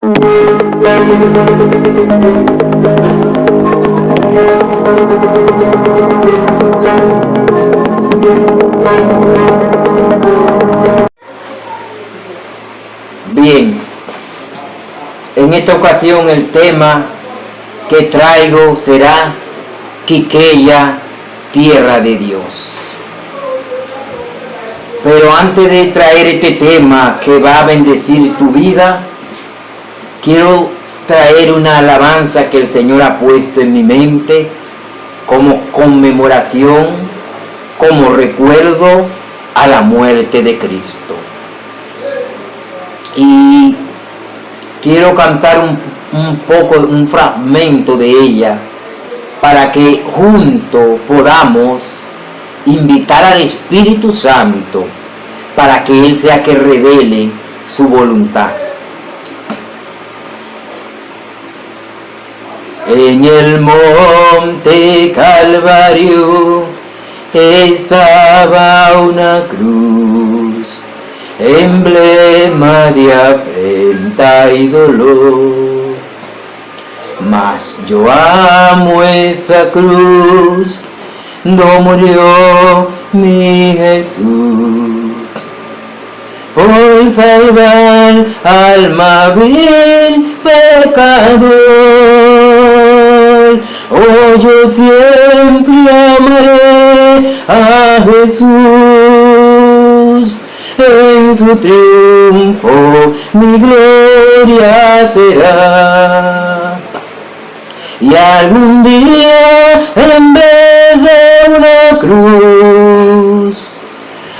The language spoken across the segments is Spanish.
Bien, en esta ocasión el tema que traigo será Quiqueya, tierra de Dios. Pero antes de traer este tema que va a bendecir tu vida, quiero traer una alabanza que el Señor ha puesto en mi mente como conmemoración, como recuerdo a la muerte de Cristo. Y quiero cantar un fragmento de ella para que juntos podamos invitar al Espíritu Santo para que Él sea que revele su voluntad. En el monte Calvario estaba una cruz, emblema de afrenta y dolor. Mas yo amo esa cruz, donde murió mi Jesús, por salvar alma vil pecador. Oh, yo siempre amaré a Jesús, en su triunfo mi gloria será. Y algún día, en vez de una cruz,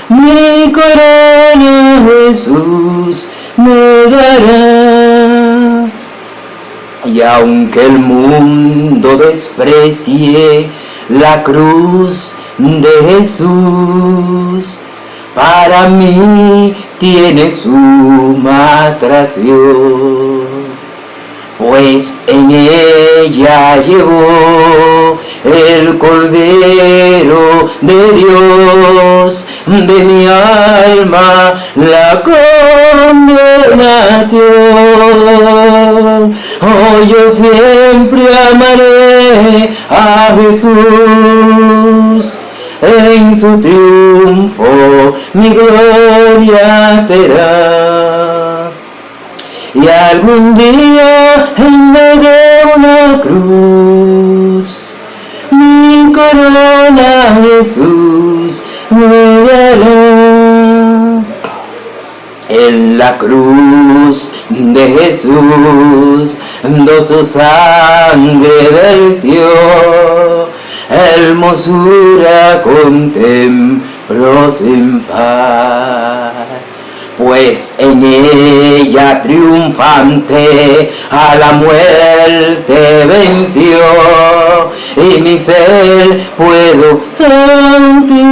mi corona Jesús me dará. Y aunque el mundo desprecie la cruz de Jesús, para mí tiene suma atracción, pues en ella llevó el Cordero de Dios de mi alma la condenación. Oh, yo siempre amaré a Jesús, en su triunfo mi gloria será. Y algún día, en vez de una cruz, mi corona Jesús me dará. En la cruz de Jesús, do su sangre vertió, hermosura contemplo sin par. Pues en ella triunfante a la muerte venció, y mi ser puedo santificar.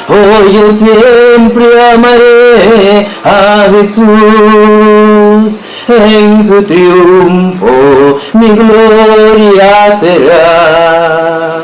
Oh, yo siempre amaré a Jesús, en su triunfo mi gloria será.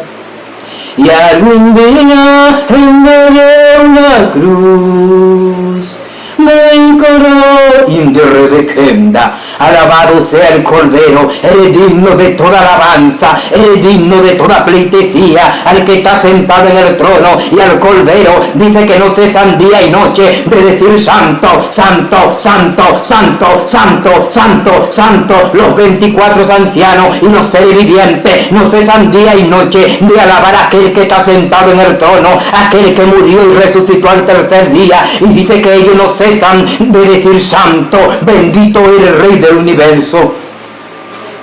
Y algún día, en vez de una cruz, me coronó Inderrebequenda. Alabado sea el Cordero, eres digno de toda alabanza, eres digno de toda pleitesía, al que está sentado en el trono, y al Cordero dice que no cesan día y noche de decir santo, santo, santo, santo, santo, santo, santo. Los 24 ancianos y los seres vivientes no cesan día y noche de alabar a aquel que está sentado en el trono, aquel que murió y resucitó al tercer día, y dice que ellos no cesan de decir santo, bendito eres el Rey del universo.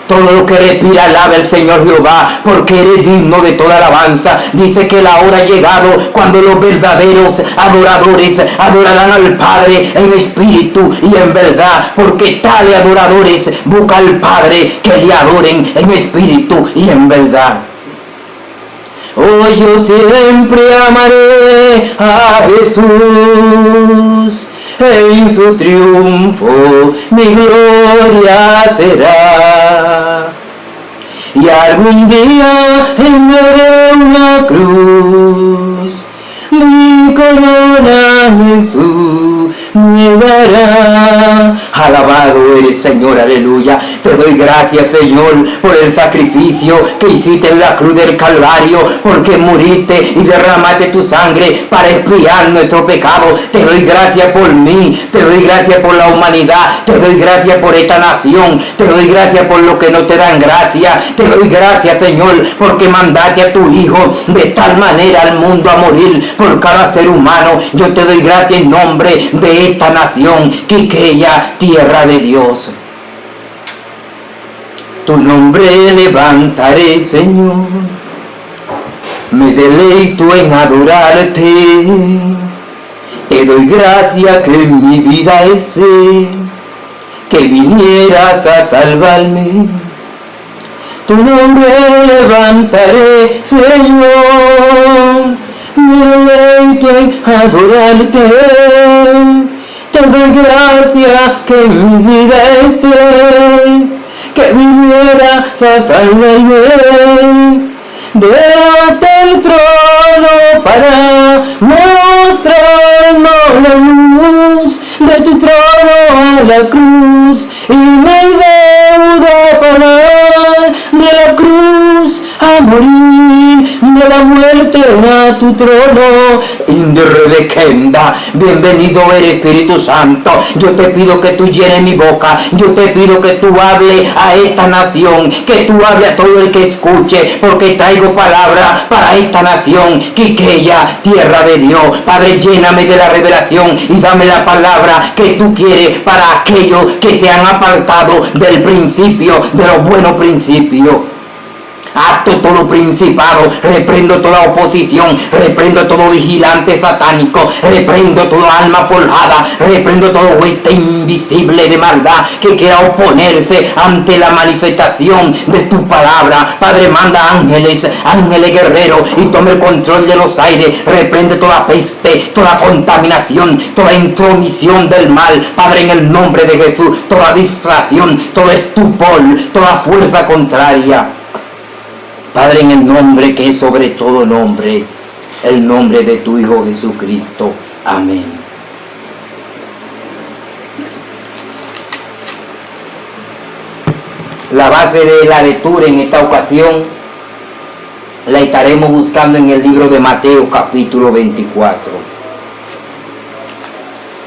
Todo lo que respira alaba al Señor Jehová, porque eres digno de toda alabanza. Dice que la hora ha llegado cuando los verdaderos adoradores adorarán al Padre en espíritu y en verdad, porque tales adoradores buscan al Padre que le adoren en espíritu y en verdad. Oh, yo siempre amaré a Jesús, en su triunfo mi gloria será. Y algún día, en vez de una cruz, mi corona Jesús me dará. Alabado eres, Señor, aleluya. Te doy gracias, Señor, por el sacrificio que hiciste en la cruz del Calvario, porque muriste y derramaste tu sangre para expiar nuestro pecado. Te doy gracias por mí, te doy gracias por la humanidad, te doy gracias por esta nación, te doy gracias por lo que no te dan gracia, te doy gracias, Señor, porque mandaste a tu Hijo de tal manera al mundo a morir por cada ser humano. Yo te doy gracias en nombre de esta nación, Quiqueya, tierra de Dios. Tu nombre levantaré, Señor, me deleito en adorarte. Te doy gracias que en mi vida es que vinieras a salvarme. Tu nombre levantaré, Señor, me deleito en adorarte. Te doy gracias que en mi vida esté, que vinieras a salvarme. Delante del trono para mostrarnos la luz de tu trono a la cruz, y me deuda pagar de la cruz a morir, de la muerte a tu trono. Inderrebequenda, bienvenido eres, Espíritu Santo. Yo te pido que tú llenes mi boca, yo te pido que tú hables a esta nación, que tú hables a todo el que escuche, porque traigo palabra para esta nación, Quiqueya, tierra de Dios. Padre, lléname de la revelación y dame la palabra que tú quieres para aquellos que se han apartado del principio, de los buenos principios. Acto todo principado, reprendo toda oposición, reprendo todo vigilante satánico, reprendo toda alma forjada, reprendo todo hueste invisible de maldad que quiera oponerse ante la manifestación de tu palabra. Padre, manda ángeles, ángeles guerreros, y tome el control de los aires. Reprende toda peste, toda contaminación, toda intromisión del mal. Padre, en el nombre de Jesús, toda distracción, todo estupor, toda fuerza contraria. Padre, en el nombre que es sobre todo nombre, el nombre de tu Hijo Jesucristo. Amén. La base de la lectura en esta ocasión la estaremos buscando en el libro de Mateo, capítulo 24.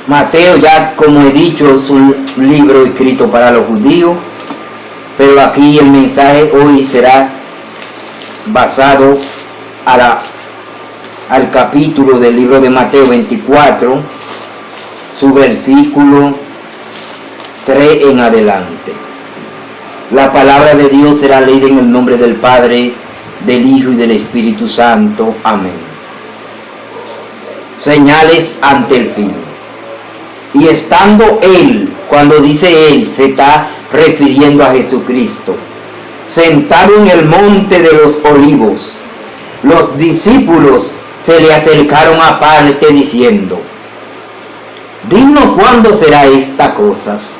Mateo, ya como he dicho, es un libro escrito para los judíos, pero aquí el mensaje hoy será basado al capítulo del libro de Mateo 24, su versículo 3 en adelante. La palabra de Dios será leída en el nombre del Padre, del Hijo y del Espíritu Santo. Amén. Señales ante el fin. Y estando él, cuando dice él, se está refiriendo a Jesucristo, sentado en el monte de los olivos, los discípulos se le acercaron aparte diciendo: dinos cuándo será esta cosas,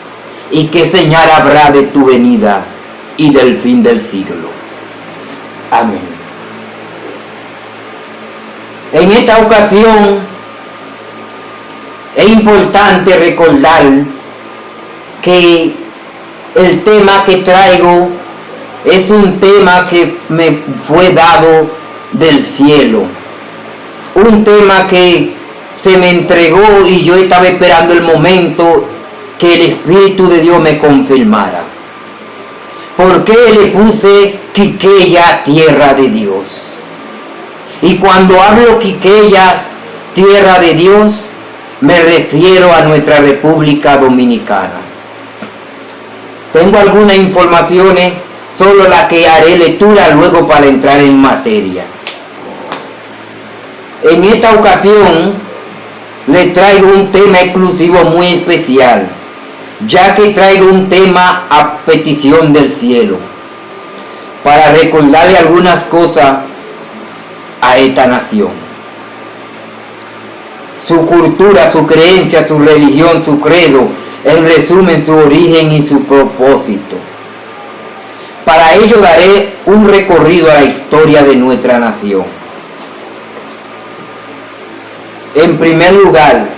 y qué señal habrá de tu venida y del fin del siglo. Amén. En esta ocasión es importante recordar que el tema que traigo es un tema que me fue dado del cielo. Un tema que se me entregó y yo estaba esperando el momento que el Espíritu de Dios me confirmara. ¿Por qué le puse Quiqueya, tierra de Dios? Y cuando hablo Quiqueya, tierra de Dios, me refiero a nuestra República Dominicana. Tengo algunas informaciones, solo la que haré lectura luego para entrar en materia. En esta ocasión le traigo un tema exclusivo muy especial, ya que traigo un tema a petición del cielo, para recordarle algunas cosas a esta nación. Su cultura, su creencia, su religión, su credo, en resumen su origen y su propósito. Para ello daré un recorrido a la historia de nuestra nación. En primer lugar,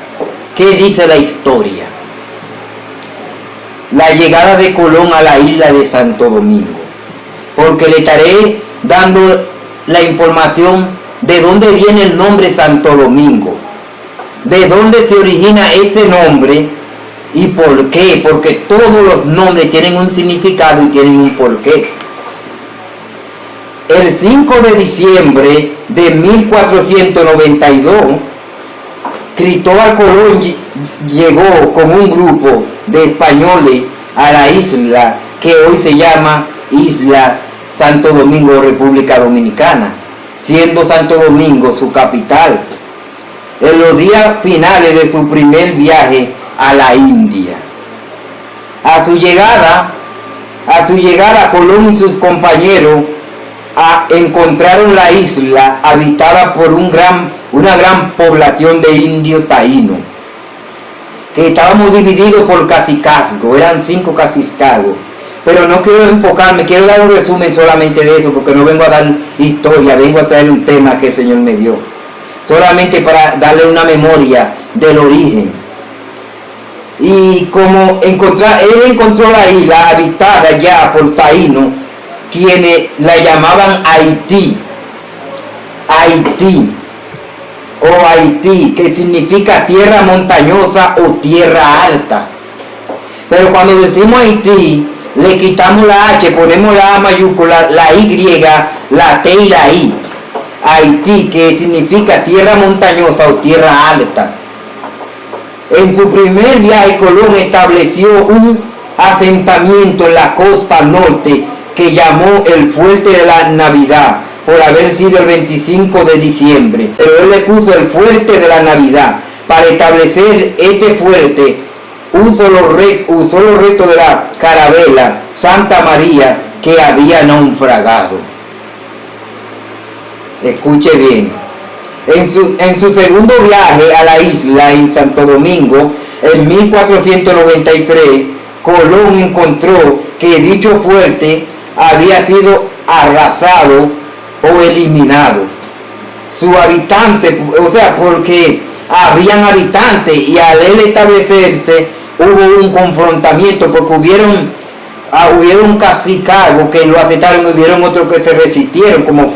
¿Qué dice la historia? La llegada de Colón a la isla de Santo Domingo, porque le estaré dando la información de dónde viene el nombre Santo Domingo, de dónde se origina ese nombre y por qué, porque todos los nombres tienen un significado y tienen un porqué. El 5 de diciembre de 1492, Cristóbal Colón llegó con un grupo de españoles a la isla que hoy se llama Isla Santo Domingo, República Dominicana, siendo Santo Domingo su capital. En los días finales de su primer viaje a la India. A su llegada, Colón y sus compañeros encontraron la isla habitada por una gran población de indios taínos, que estábamos divididos por cacicazgos, eran 5 cacicazgos. Pero no quiero enfocarme, quiero dar un resumen solamente de eso, porque no vengo a dar historia, vengo a traer un tema que el Señor me dio, solamente para darle una memoria del origen. Y como él encontró la isla habitada ya por taínos, quienes la llamaban Haití, que significa tierra montañosa o tierra alta. Pero cuando decimos Haití, le quitamos la H, ponemos la A mayúscula, la Y, la T y la I. Haití, que significa tierra montañosa o tierra alta. En su primer viaje, Colón estableció un asentamiento en la costa norte que llamó el Fuerte de la Navidad, por haber sido el 25 de diciembre. Pero él le puso el Fuerte de la Navidad. Para establecer este fuerte, usó los restos de la carabela Santa María que había naufragado. Escuche bien. En su segundo viaje a la isla en Santo Domingo, en 1493, Colón encontró que dicho fuerte había sido arrasado o eliminado. Su habitante, o sea, porque habían habitantes, y al él establecerse hubo un confrontamiento, porque hubieron cacicazgos que lo aceptaron y hubieron otros que se resistieron, como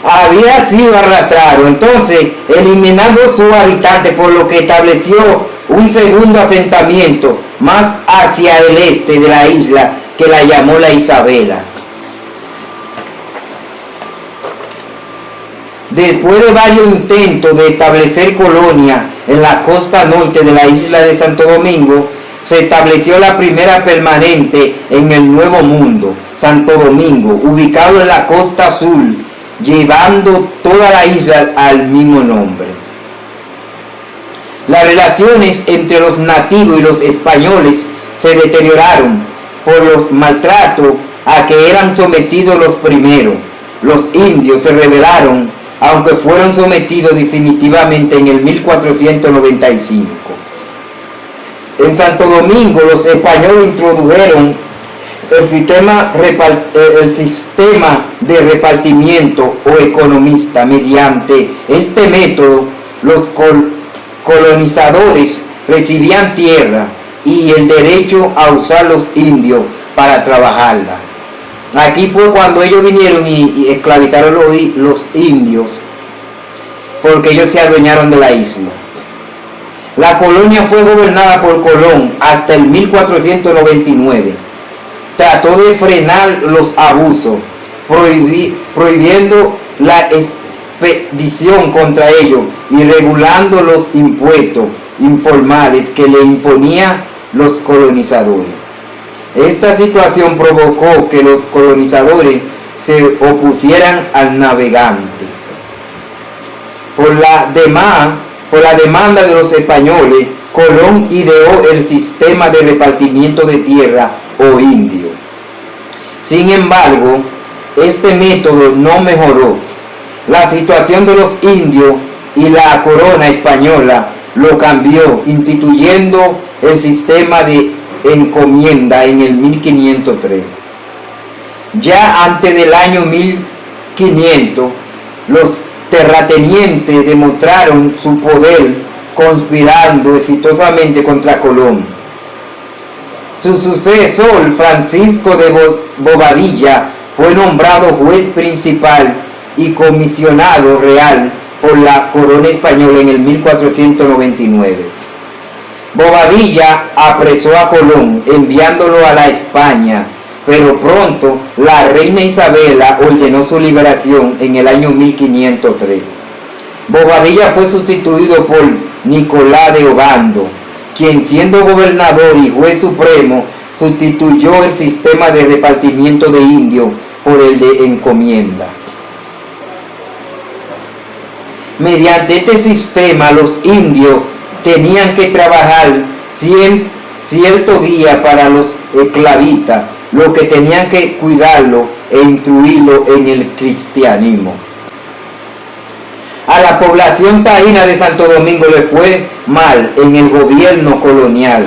había sido arrastrado. Entonces, eliminando sus habitantes, por lo que estableció un segundo asentamiento más hacia el este de la isla, que la llamó la Isabela. Después de varios intentos de establecer colonia en la costa norte de la isla de Santo Domingo, se estableció la primera permanente en el Nuevo Mundo, Santo Domingo, ubicado en la costa sur, llevando toda la isla al mismo nombre. Las relaciones entre los nativos y los españoles se deterioraron por los maltratos a que eran sometidos los primeros. Los indios se rebelaron, aunque fueron sometidos definitivamente en el 1495. En Santo Domingo los españoles introdujeron el sistema de repartimiento o economista. Mediante este método, los colonizadores recibían tierra y el derecho a usar los indios para trabajarla. Aquí fue cuando ellos vinieron y esclavizaron los indios, porque ellos se adueñaron de la isla. La colonia fue gobernada por Colón hasta el 1499. Trató de frenar los abusos, prohibiendo la expedición contra ellos y regulando los impuestos informales que le imponían los colonizadores. Esta situación provocó que los colonizadores se opusieran al navegante. Por la demanda de los españoles, Colón ideó el sistema de repartimiento de tierra o indio. Sin embargo, este método no mejoró la situación de los indios y la corona española lo cambió, instituyendo el sistema de encomienda en el 1503. Ya antes del año 1500, los terratenientes demostraron su poder conspirando exitosamente contra Colón. Su sucesor, Francisco de Bobadilla, fue nombrado juez principal y comisionado real por la corona española en el 1499. Bobadilla apresó a Colón, enviándolo a la España, pero pronto la reina Isabela ordenó su liberación en el año 1503. Bobadilla fue sustituido por Nicolás de Obando, quien siendo gobernador y juez supremo sustituyó el sistema de repartimiento de indios por el de encomienda. Mediante este sistema los indios tenían que trabajar cierto día para los esclavistas, los que tenían que cuidarlo e instruirlo en el cristianismo. A la población taína de Santo Domingo le fue mal en el gobierno colonial.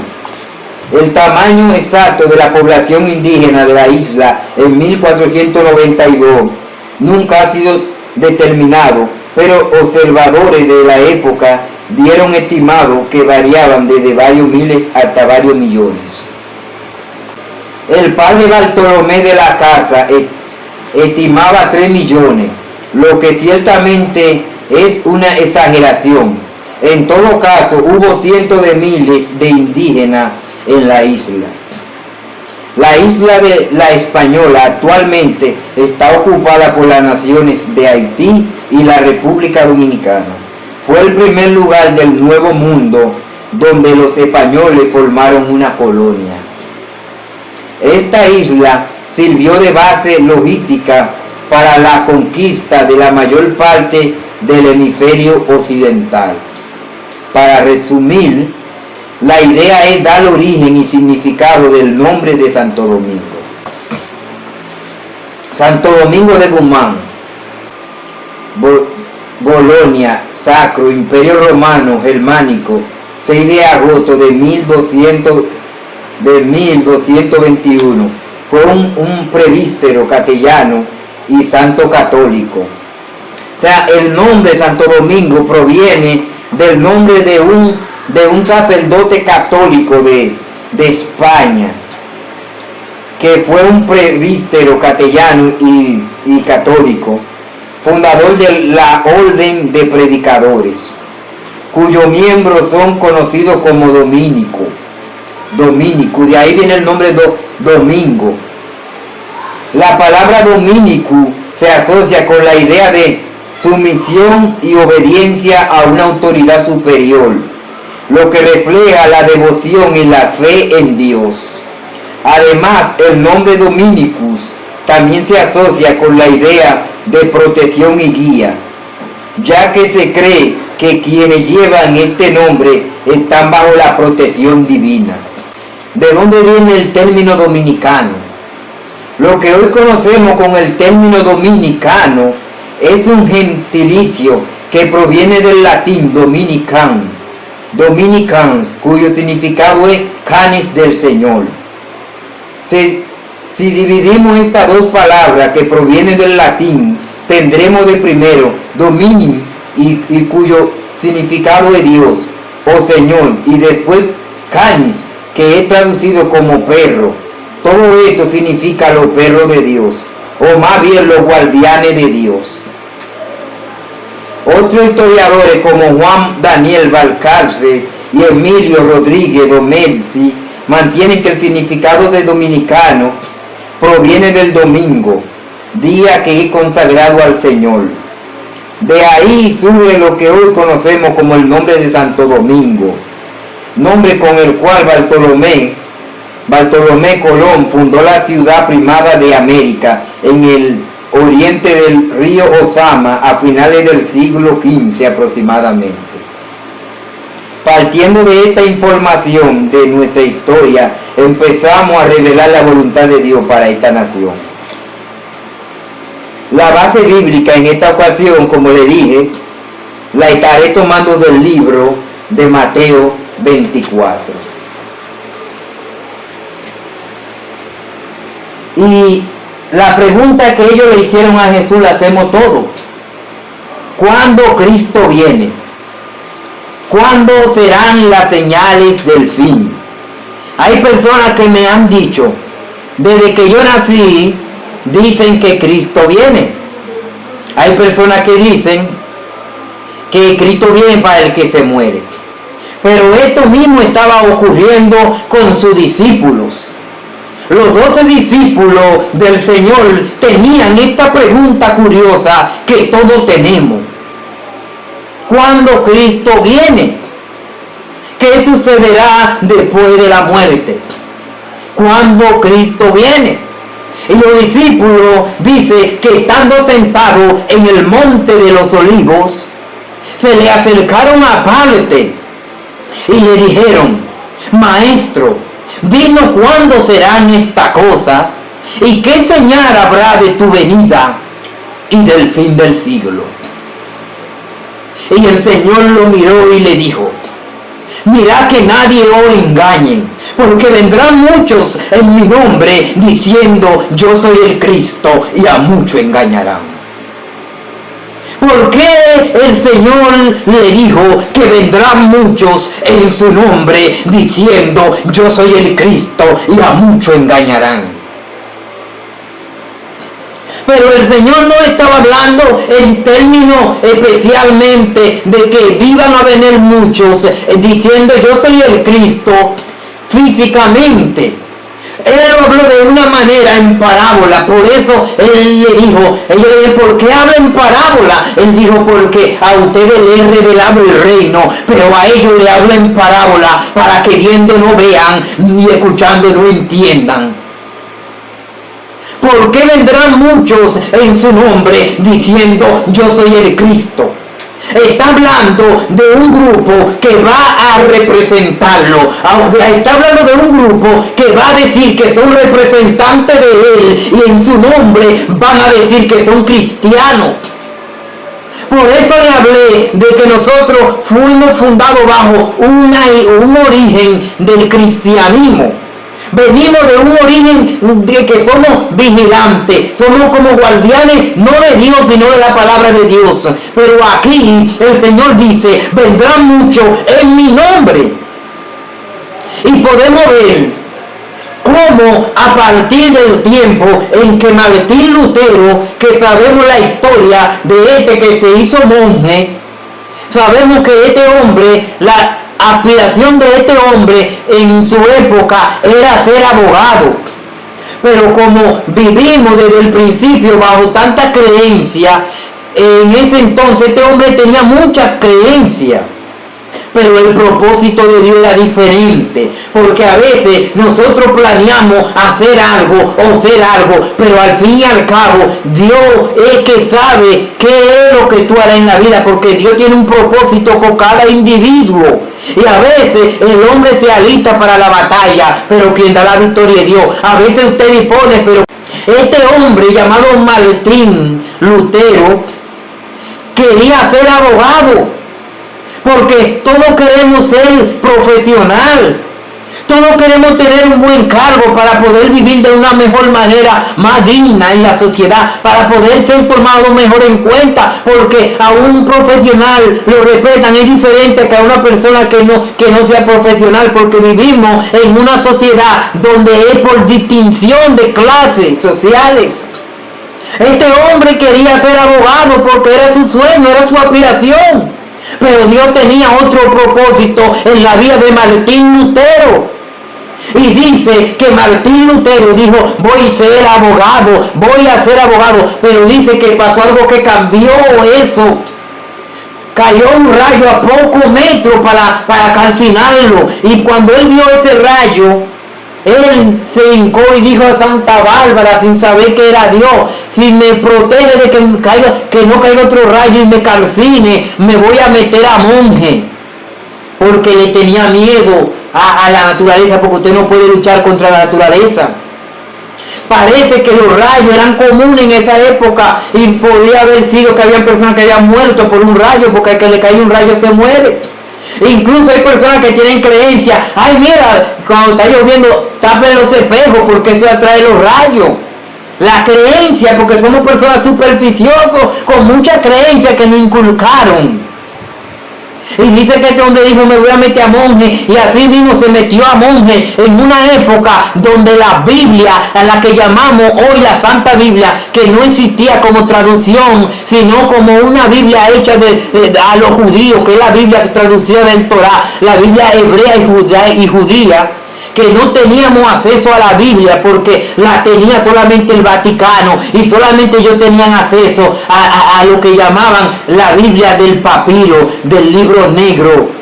El tamaño exacto de la población indígena de la isla en 1492 nunca ha sido determinado, pero observadores de la época dieron estimado que variaban desde varios miles hasta varios millones. El padre Bartolomé de la Casa estimaba 3 millones, lo que ciertamente es una exageración. En todo caso, hubo cientos de miles de indígenas en la isla. La isla de La Española actualmente está ocupada por las naciones de Haití y la República Dominicana. Fue el primer lugar del Nuevo Mundo donde los españoles formaron una colonia. Esta isla sirvió de base logística para la conquista de la mayor parte del hemisferio occidental. Para resumir, la idea es dar origen y significado del nombre de Santo Domingo. Santo Domingo de Guzmán, Bolonia, Sacro, Imperio Romano Germánico, 6 de agosto de 1221. Fue un presbítero castellano y santo católico. O sea, el nombre Santo Domingo proviene del nombre de un sacerdote católico de España, que fue un presbítero castellano y católico, fundador de la Orden de Predicadores, cuyos miembros son conocidos como dominicos. De ahí viene el nombre Domingo. La palabra dominico se asocia con la idea de sumisión y obediencia a una autoridad superior, lo que refleja la devoción y la fe en Dios. Además, el nombre Dominicus también se asocia con la idea de protección y guía, ya que se cree que quienes llevan este nombre están bajo la protección divina. ¿De dónde viene el término dominicano? Lo que hoy conocemos con el término dominicano es un gentilicio que proviene del latín dominicans, cuyo significado es canis del Señor. Si dividimos estas dos palabras que provienen del latín, tendremos de primero domini y cuyo significado es Dios o Señor, y después canis, que es traducido como perro. Todo esto significa los perros de Dios, o más bien los guardianes de Dios. Otros historiadores como Juan Daniel Balcarce y Emilio Rodríguez Domenzi mantienen que el significado de dominicano proviene del domingo, día que es consagrado al Señor. De ahí surge lo que hoy conocemos como el nombre de Santo Domingo, nombre con el cual Bartolomé Colón fundó la ciudad primada de América en el oriente del río Ozama a finales del siglo XV aproximadamente. Partiendo de esta información de nuestra historia, empezamos a revelar la voluntad de Dios para esta nación. La base bíblica en esta ocasión, como le dije, la estaré tomando del libro de Mateo 24. Y la pregunta que ellos le hicieron a Jesús la hacemos todos. ¿Cuándo Cristo viene? ¿cuándo serán las señales del fin? Hay personas que me han dicho, desde que yo nací, dicen que Cristo viene. Hay personas que dicen que Cristo viene para el que se muere. Pero esto mismo estaba ocurriendo con sus discípulos. Los 12 discípulos del Señor tenían esta pregunta curiosa que todos tenemos. ¿Cuándo Cristo viene? ¿Qué sucederá después de la muerte? ¿Cuándo Cristo viene? Y los discípulos dicen que estando sentados en el monte de los olivos, se le acercaron aparte y le dijeron, Maestro, dinos cuándo serán estas cosas y qué señal habrá de tu venida y del fin del siglo. Y el Señor lo miró y le dijo, mirad que nadie os engañe, porque vendrán muchos en mi nombre diciendo yo soy el Cristo, y a muchos engañarán. ¿Por qué el Señor le dijo que vendrán muchos en su nombre diciendo yo soy el Cristo y a muchos engañarán? Pero el Señor no estaba hablando en términos especialmente de que iban a venir muchos diciendo yo soy el Cristo físicamente. Él lo habló de una manera en parábola, por eso él le dijo, ellos le dijeron, ¿por qué habla en parábola? Él dijo, porque a ustedes les he revelado el reino, pero a ellos le habla en parábola para que viendo no vean, ni escuchando no entiendan. ¿Por qué vendrán muchos en su nombre diciendo yo soy el Cristo? Está hablando de un grupo que va a representarlo. Está hablando de un grupo que va a decir que son representantes de él y en su nombre van a decir que son cristianos. Por eso le hablé de que nosotros fuimos fundados bajo un origen del cristianismo. Venimos de un origen de que somos vigilantes, somos como guardianes, no de Dios, sino de la palabra de Dios. Pero aquí el Señor dice, vendrán muchos en mi nombre. Y podemos ver cómo a partir del tiempo en que Martín Lutero, que sabemos la historia de que se hizo monje, sabemos que este hombre, la aspiración de este hombre en su época era ser abogado, pero como vivimos desde el principio bajo tanta creencia, en ese entonces este hombre tenía muchas creencias, pero el propósito de Dios era diferente, porque a veces nosotros planeamos hacer algo o ser algo, pero al fin y al cabo Dios es que sabe qué es lo que tú harás en la vida, porque Dios tiene un propósito con cada individuo. Y a veces el hombre se alista para la batalla, pero quien da la victoria es Dios. A veces usted dispone, pero este hombre llamado Martín Lutero quería ser abogado, porque todos queremos ser profesional. Todos queremos tener un buen cargo para poder vivir de una mejor manera, más digna en la sociedad, para poder ser tomado mejor en cuenta, porque a un profesional lo respetan, es diferente que a una persona que no sea profesional, porque vivimos en una sociedad donde es por distinción de clases sociales. Este hombre quería ser abogado porque era su sueño, era su aspiración, pero Dios tenía otro propósito en la vida de Martín Lutero. Y dice que Martín Lutero dijo, voy a ser abogado, pero dice que pasó algo que cambió eso. Cayó un rayo a pocos metros para calcinarlo, y cuando él vio ese rayo, él se hincó y dijo a Santa Bárbara, sin saber que era Dios, si me protege de que no caiga otro rayo y me calcine, me voy a meter a monje, porque le tenía miedo a la naturaleza, porque usted no puede luchar contra la naturaleza. Parece que los rayos eran comunes en esa época, y podía haber sido que había personas que habían muerto por un rayo, porque al que le cae un rayo se muere. Incluso hay personas que tienen creencia, ay mira, cuando está lloviendo tapen los espejos porque eso atrae los rayos. La creencia, porque somos personas superficiosos con mucha creencia que nos inculcaron. Y dice que este hombre dijo, me voy a meter a monje, y así mismo se metió a monje en una época donde la Biblia, a la que llamamos hoy la Santa Biblia, que no existía como traducción, sino como una Biblia hecha a los judíos, que es la Biblia traducida del Torá, la Biblia hebrea y judía, que no teníamos acceso a la Biblia porque la tenía solamente el Vaticano y solamente ellos tenían acceso a lo que llamaban la Biblia del papiro, del libro negro.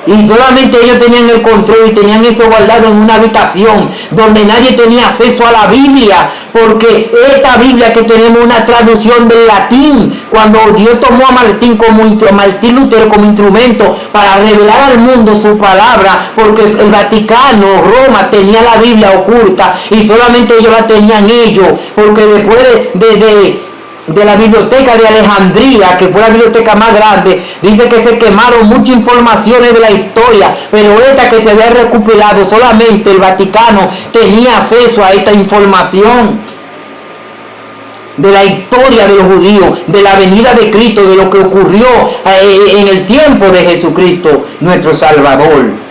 Y solamente ellos tenían el control y tenían eso guardado en una habitación donde nadie tenía acceso a la Biblia, porque esta Biblia que tenemos una traducción del latín, cuando Dios tomó a Martín Lutero como instrumento para revelar al mundo su palabra, porque el Vaticano, Roma, tenía la Biblia oculta y solamente ellos la tenían ellos, porque después de la biblioteca de Alejandría, que fue la biblioteca más grande, dice que se quemaron muchas informaciones de la historia, pero esta que se había recuperado, solamente el Vaticano tenía acceso a esta información de la historia de los judíos, de la venida de Cristo, de lo que ocurrió en el tiempo de Jesucristo, nuestro Salvador.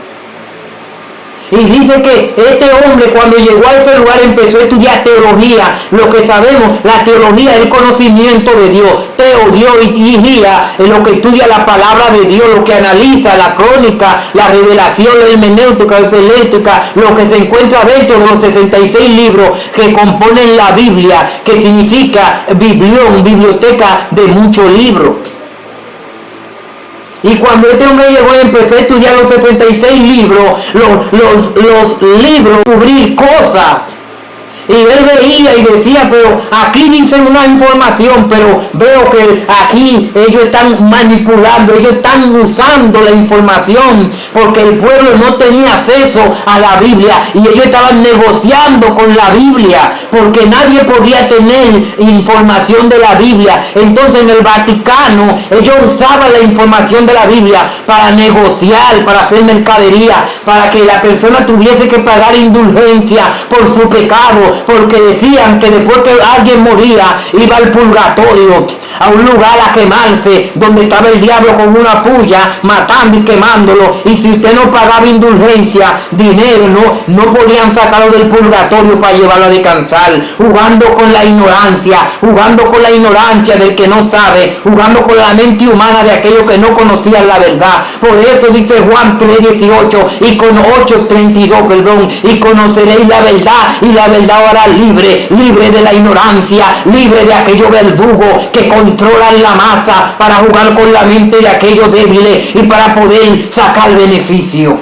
Y dice que este hombre, cuando llegó a ese lugar, empezó a estudiar teología. Lo que sabemos, la teología es el conocimiento de Dios. Teología es lo que estudia la palabra de Dios, lo que analiza la crónica, la revelación, la hermenéutica, la hermenéutica, lo que se encuentra dentro de los 66 libros que componen la Biblia, que significa biblión, biblioteca de muchos libros. Y cuando este hombre llegó y empezó a estudiar los 76 libros, los libros, cubrir cosas. Y él veía y decía, pero aquí dicen una información, pero veo que aquí ellos están manipulando, ellos están usando la información, porque el pueblo no tenía acceso a la Biblia y ellos estaban negociando con la Biblia, porque nadie podía tener información de la Biblia. Entonces en el Vaticano ellos usaban la información de la Biblia para negociar, para hacer mercadería, para que la persona tuviese que pagar indulgencia por su pecado, porque decían que después que alguien moría iba al purgatorio, a un lugar a quemarse, donde estaba el diablo con una puya matando y quemándolo, y si usted no pagaba indulgencia, dinero, no podían sacarlo del purgatorio para llevarlo a descansar, jugando con la ignorancia del que no sabe, jugando con la mente humana de aquellos que no conocían la verdad. Por eso dice Juan 3:18 y con 8:32, perdón, y conoceréis la verdad y la verdad os hará libre de la ignorancia, libre de aquellos verdugos que controlan la masa para jugar con la mente de aquellos débiles y para poder sacar beneficio.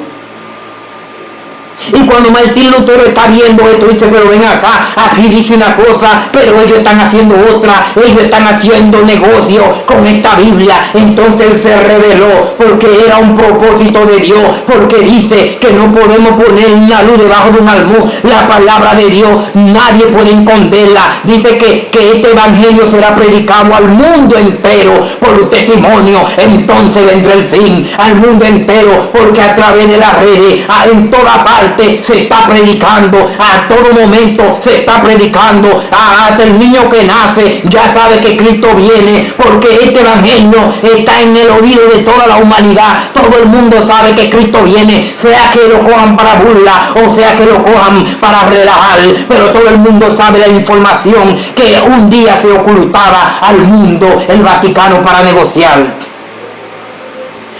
Y cuando Martín Lutero está viendo esto, dice, pero ven acá, aquí dice una cosa, pero ellos están haciendo otra, ellos están haciendo negocio con esta Biblia. Entonces él se rebeló, porque era un propósito de Dios, porque dice que no podemos poner una luz debajo de un almud. La palabra de Dios, nadie puede esconderla. Dice que este evangelio será predicado al mundo entero por testimonio. Entonces vendrá el fin al mundo entero, porque a través de las redes, en toda parte, se está predicando, a todo momento se está predicando, hasta el niño que nace ya sabe que Cristo viene, porque este evangelio está en el oído de toda la humanidad. Todo el mundo sabe que Cristo viene, sea que lo cojan para burla o sea que lo cojan para relajar, pero todo el mundo sabe la información que un día se ocultaba al mundo el Vaticano para negociar.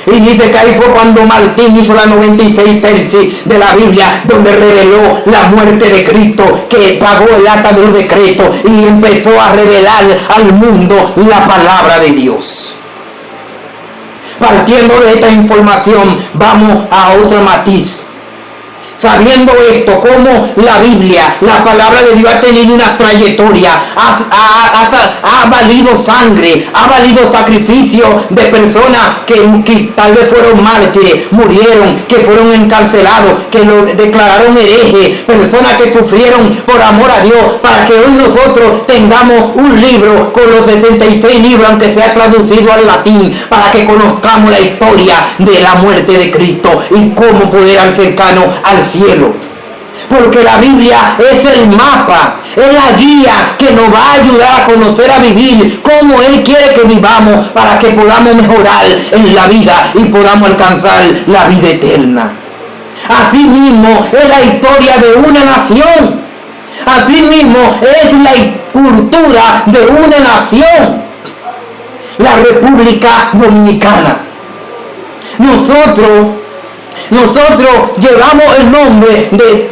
Y dice que ahí fue cuando Martín hizo la 96 tesis de la Biblia, donde reveló la muerte de Cristo, que pagó el acta de los decretos y empezó a revelar al mundo la palabra de Dios. Partiendo de esta información, vamos a otro matiz. Sabiendo esto, cómo la Biblia, la palabra de Dios ha tenido una trayectoria, ha valido sangre, ha valido sacrificio de personas que tal vez fueron mártires, murieron, que fueron encarcelados, que lo declararon herejes, personas que sufrieron por amor a Dios, para que hoy nosotros tengamos un libro con los 66 libros, aunque sea traducido al latín, para que conozcamos la historia de la muerte de Cristo y cómo poder acercarnos al cielo. Porque la Biblia es el mapa, Es la guía que nos va a ayudar a conocer, a vivir como Él quiere que vivamos, para que podamos mejorar en la vida y podamos alcanzar la vida eterna. Asimismo es la historia de una nación. Asimismo es la cultura de una nación, la República Dominicana. Nosotros llevamos el nombre de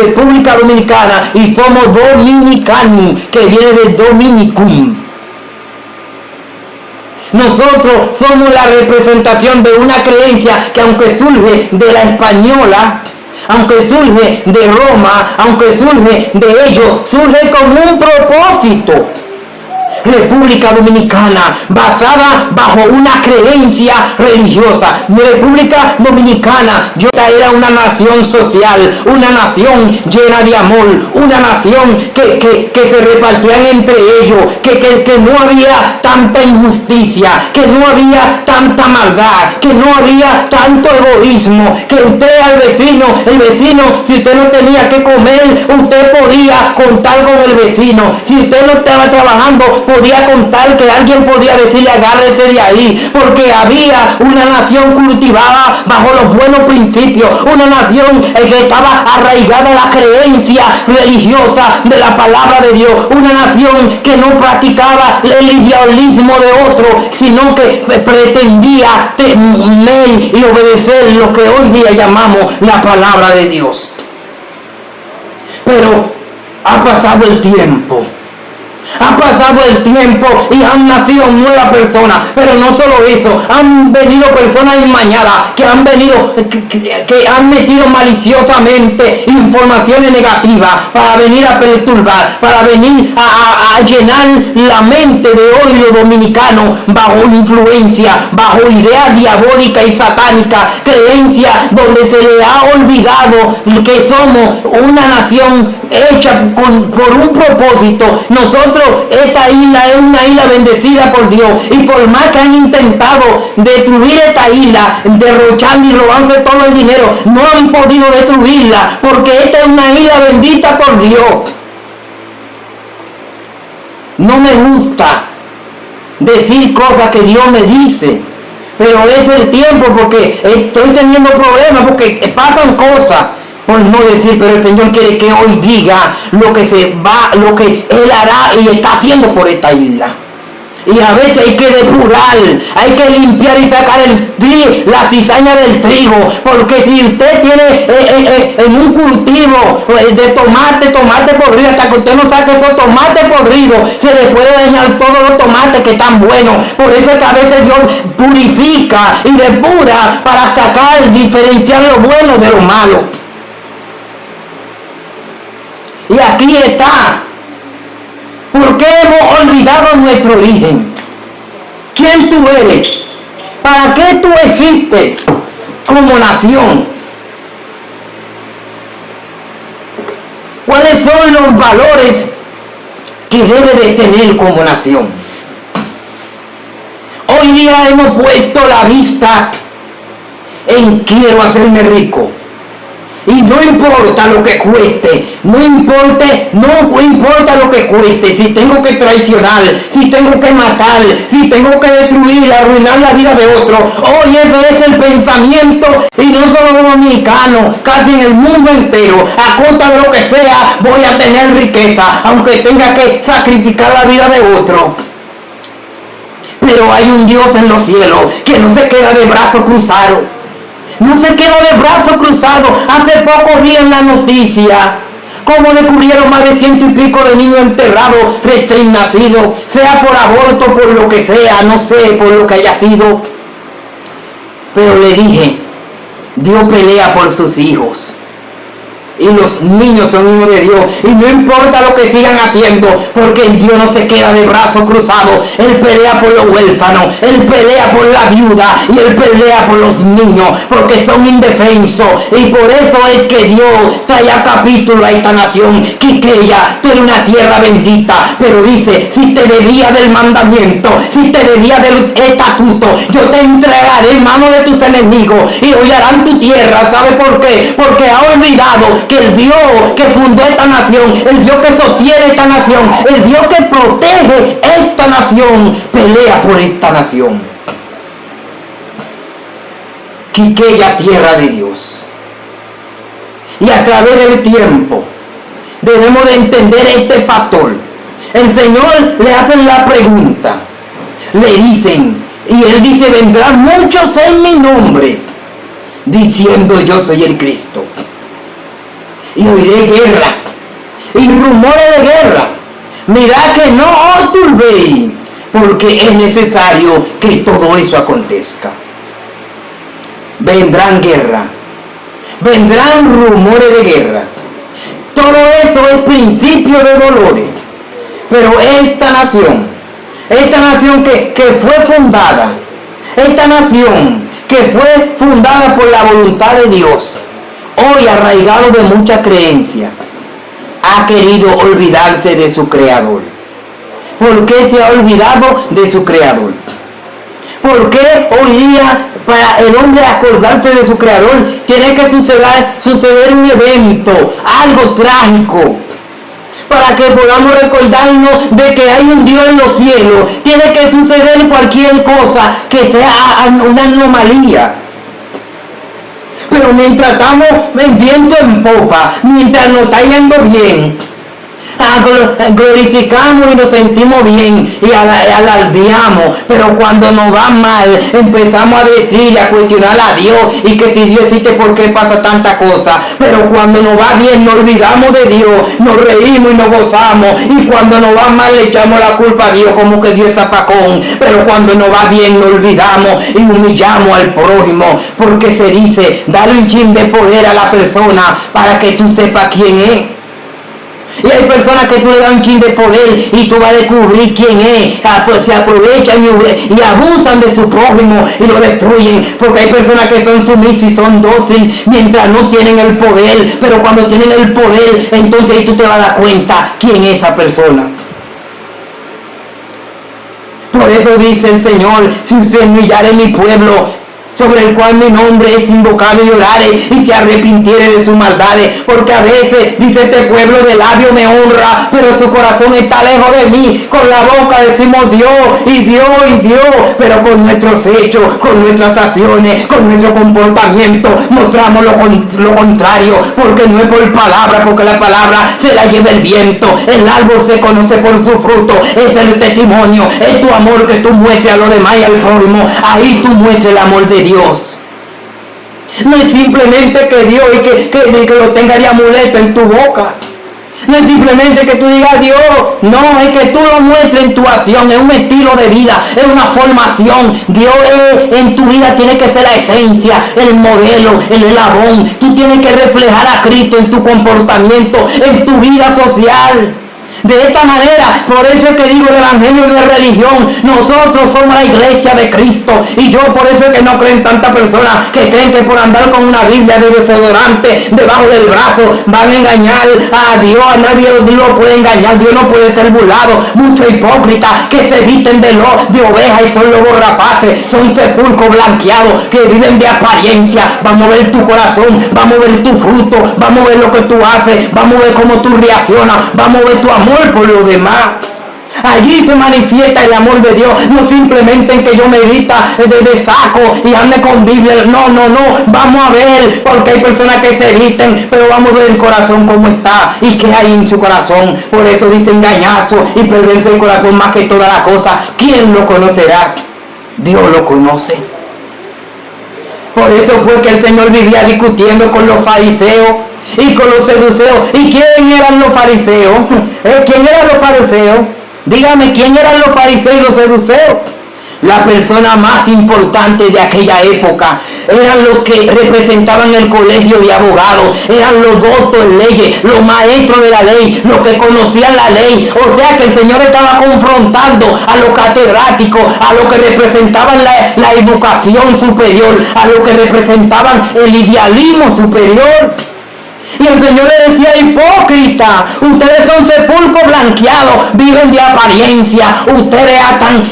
República Dominicana y somos dominicanos, que viene de dominicum. Nosotros somos la representación de una creencia que, aunque surge de la española, aunque surge de Roma, aunque surge de ellos, surge con un propósito. República Dominicana, basada bajo una creencia religiosa. República Dominicana, era una nación social, una nación llena de amor, una nación que se repartían entre ellos, que no había tanta injusticia, que no había tanta maldad, que no había tanto egoísmo, que usted el vecino, si usted no tenía que comer, usted podía contar con el vecino. Si usted no estaba trabajando, podía contar que alguien podía decirle agárrese de ahí, porque había una nación cultivada bajo los buenos principios, una nación que estaba arraigada en la creencia religiosa de la palabra de Dios, una nación que no practicaba el idealismo de otro, sino que pretendía temer y obedecer lo que hoy día llamamos la palabra de Dios. Pero ha pasado el tiempo. Ha pasado el tiempo y han nacido nuevas personas, pero no solo eso, han venido personas enmañadas que han venido, que han metido maliciosamente informaciones negativas para venir a perturbar, para venir a llenar la mente de hoy los dominicanos bajo influencia, bajo ideas diabólicas y satánicas, creencias donde se le ha olvidado que somos una nación hecha por un propósito. Nosotros, esta isla es una isla bendecida por Dios, y por más que han intentado destruir esta isla, derrochando y robándose todo el dinero, no han podido destruirla, porque esta es una isla bendita por Dios. No me gusta decir cosas que Dios me dice, pero es el tiempo, porque estoy teniendo problemas, porque pasan cosas, por no decir, pero el Señor quiere que hoy diga lo que Él hará y está haciendo por esta isla. Y a veces hay que depurar, hay que limpiar y sacar la cizaña del trigo, porque si usted tiene en un cultivo de tomate podrido, hasta que usted no saque esos tomates podridos, se le puede dañar todos los tomates que están buenos. Por eso es que a veces Dios purifica y depura para diferenciar lo bueno de lo malo. Y aquí está. ¿Por qué hemos olvidado nuestro origen? ¿Quién tú eres? ¿Para qué tú existes como nación? ¿Cuáles son los valores que debe de tener como nación? Hoy día hemos puesto la vista en quiero hacerme rico. Y no importa lo que cueste, no importa lo que cueste, si tengo que traicionar, si tengo que matar, si tengo que destruir, arruinar la vida de otro. Hoy ese es el pensamiento, y no solo los dominicanos, casi en el mundo entero. A costa de lo que sea, voy a tener riqueza, aunque tenga que sacrificar la vida de otro. Pero hay un Dios en los cielos que no se queda de brazos cruzados. No se queda de brazos cruzados. Hace poco vi en la noticia cómo descubrieron más de 100 y pico de niños enterrados recién nacidos, sea por aborto, por lo que sea, no sé, por lo que haya sido. Pero le dije, Dios pelea por sus hijos. Y los niños son hijos de Dios, y no importa lo que sigan haciendo, porque Dios no se queda de brazos cruzados. Él pelea por los huérfanos, Él pelea por la viuda, y Él pelea por los niños, porque son indefensos. Y por eso es que Dios trae a capítulo a esta nación. Quiqueya, tú eres una tierra bendita, pero dice, si te debía del mandamiento, si te debía del estatuto, yo te entregaré en mano de tus enemigos y hollarán tu tierra. ¿Sabe por qué? Porque ha olvidado que el Dios que fundó esta nación, el Dios que sostiene esta nación, el Dios que protege esta nación, pelea por esta nación. Quiqueya, tierra de Dios. Y a través del tiempo debemos de entender este factor. El Señor le hace la pregunta, le dicen, y Él dice, vendrán muchos en mi nombre, diciendo yo soy el Cristo. Y oiré guerra y rumores de guerra. Mirad que no os turbéis, porque es necesario que todo eso acontezca. Vendrán guerra, vendrán rumores de guerra. Todo eso es principio de dolores. Pero esta nación que fue fundada, esta nación que fue fundada por la voluntad de Dios, hoy arraigado de mucha creencia, ha querido olvidarse de su Creador. ¿Por qué se ha olvidado de su Creador? ¿Por qué hoy día para el hombre acordarse de su Creador tiene que suceder un evento, algo trágico? Para que podamos recordarnos de que hay un Dios en los cielos, tiene que suceder cualquier cosa que sea una anomalía. Pero mientras estamos en viento en popa, mientras nos está yendo bien, glorificamos y nos sentimos bien y alardeamos, pero cuando nos va mal empezamos a decir y a cuestionar a Dios y que si Dios existe, ¿por qué pasa tanta cosa? Pero cuando nos va bien nos olvidamos de Dios, nos reímos y nos gozamos, y cuando nos va mal le echamos la culpa a Dios como que Dios es zafacón. Pero cuando nos va bien nos olvidamos y humillamos al prójimo, porque se dice, dale un chin de poder a la persona para que tú sepas quién es. Y hay personas que tú le das un chin de poder y tú vas a descubrir quién es. Pues se aprovechan y abusan de su prójimo y lo destruyen. Porque hay personas que son sumisas y son dóciles mientras no tienen el poder. Pero cuando tienen el poder, entonces ahí tú te vas a dar cuenta quién es esa persona. Por eso dice el Señor, si usted humillare mi pueblo, sobre el cual mi nombre es invocado, y orare y se arrepintiere de sus maldades, porque a veces dice este pueblo de labio me honra, pero su corazón está lejos de mí. Con la boca decimos Dios y Dios y Dios, pero con nuestros hechos, con nuestras acciones, con nuestro comportamiento mostramos lo contrario, porque no es por palabra, porque la palabra se la lleva el viento. El árbol se conoce por su fruto, es el testimonio, es tu amor que tú muestres a los demás y al prójimo. Ahí tú muestres el amor de Dios. No es simplemente que Dios y que lo tenga de amuleto en tu boca. No es simplemente que tú digas Dios. No, es que tú lo muestres en tu acción. Es un estilo de vida, es una formación. Dios en tu vida tiene que ser la esencia, el modelo, el eslabón. Tú tienes que reflejar a Cristo en tu comportamiento, en tu vida social. De esta manera, por eso es que digo el evangelio de religión. Nosotros somos la iglesia de Cristo. Y yo por eso es que no creen tantas personas que creen que por andar con una Biblia de desodorante debajo del brazo van a engañar a Dios. A nadie lo puede engañar. Dios no puede ser burlado. Muchos hipócritas que se visten de oveja y son lobos rapaces, son sepulcros blanqueados que viven de apariencia. Vamos a ver tu corazón, vamos a ver tu fruto, vamos a ver lo que tú haces, vamos a ver cómo tú reaccionas, vamos a ver tu amor por los demás. Allí se manifiesta el amor de Dios, no simplemente en que yo me vista de saco y ande con Biblia. No, vamos a ver, porque hay personas que se visten, pero vamos a ver el corazón cómo está y qué hay en su corazón. Por eso dice engañazo y perverso el corazón más que toda la cosa. ¿Quién lo conocerá? Dios lo conoce. Por eso fue que el Señor vivía discutiendo con los fariseos y con los seduceos. ¿Y quién eran los fariseos? ¿Quién eran los fariseos? Dígame, ¿quién eran los fariseos y los seduceos? La persona más importante de aquella época eran los que representaban el colegio de abogados, eran los doctos en leyes, los maestros de la ley, los que conocían la ley. O sea que el Señor estaba confrontando a los catedráticos, a los que representaban la educación superior, a los que representaban el idealismo superior. Y el Señor le decía, hipócrita, ustedes son sepulcros blanqueados, viven de apariencia, ustedes atan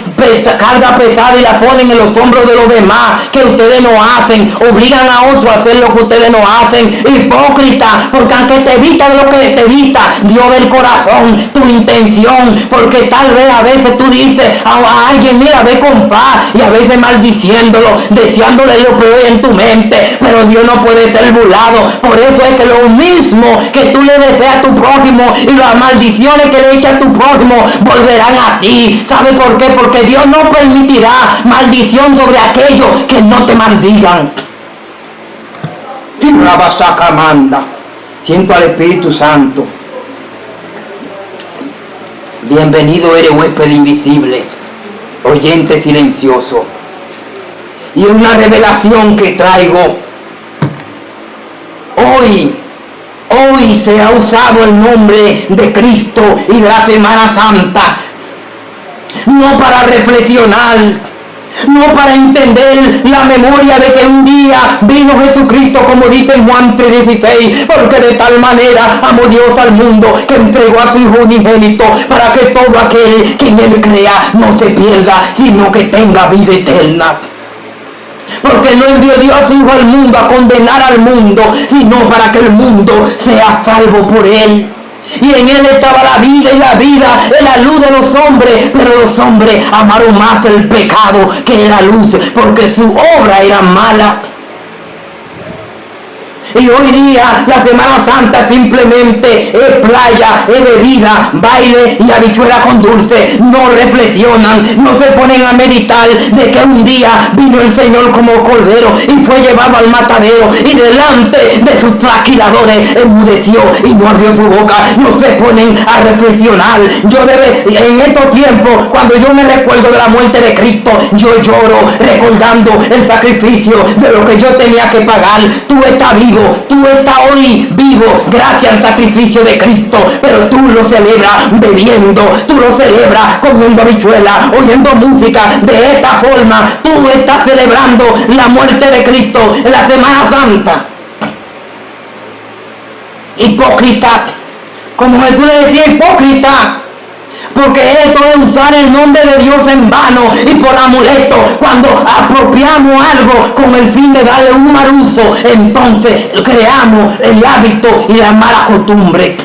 carga pesada y la ponen en los hombros de los demás, que ustedes no hacen, obligan a otros a hacer lo que ustedes no hacen. Hipócrita, porque aunque te evita de lo que te evita, Dios ve el corazón, tu intención, porque tal vez a veces tú dices a alguien, mira, ve con paz, y a veces maldiciéndolo, deseándole lo peor en tu mente, pero Dios no puede ser burlado. Por eso es que lo mismo que tú le deseas a tu prójimo y las maldiciones que le echas a tu prójimo volverán a ti. ¿Sabe por qué? Porque Dios no permitirá maldición sobre aquellos que no te maldigan. Y Rabasaca manda. Siento al Espíritu Santo. Bienvenido eres, huésped invisible, oyente silencioso. Y una revelación que traigo. Hoy se ha usado el nombre de Cristo y de la Semana Santa, no para reflexionar, no para entender la memoria de que un día vino Jesucristo, como dice en Juan 3:16, porque de tal manera amó Dios al mundo que entregó a su Hijo unigénito, para que todo aquel que en él crea no se pierda, sino que tenga vida eterna. Porque no envió Dios a su Hijo al mundo a condenar al mundo, sino para que el mundo sea salvo por él. Y en él estaba la vida, y la vida es la luz de los hombres, pero los hombres amaron más el pecado que la luz, porque su obra era mala. Y hoy día la Semana Santa simplemente es playa, es bebida, baile y habichuela con dulce. No reflexionan, no se ponen a meditar de que un día vino el Señor como cordero y fue llevado al matadero, y delante de sus trasquiladores enmudeció y no abrió su boca. No se ponen a reflexionar. En estos tiempos, cuando yo me recuerdo de la muerte de Cristo, yo lloro recordando el sacrificio de lo que yo tenía que pagar. Tú estás vivo, tú estás hoy vivo gracias al sacrificio de Cristo, pero tú lo celebras bebiendo, tú lo celebras comiendo habichuela, oyendo música. De esta forma tú estás celebrando la muerte de Cristo en la Semana Santa. Hipócrita, como Jesús le decía, hipócrita, porque esto es usar el nombre de Dios en vano y por amuleto. Cuando apropiamos algo con el fin de darle un mal uso, entonces creamos el hábito y la mala costumbre.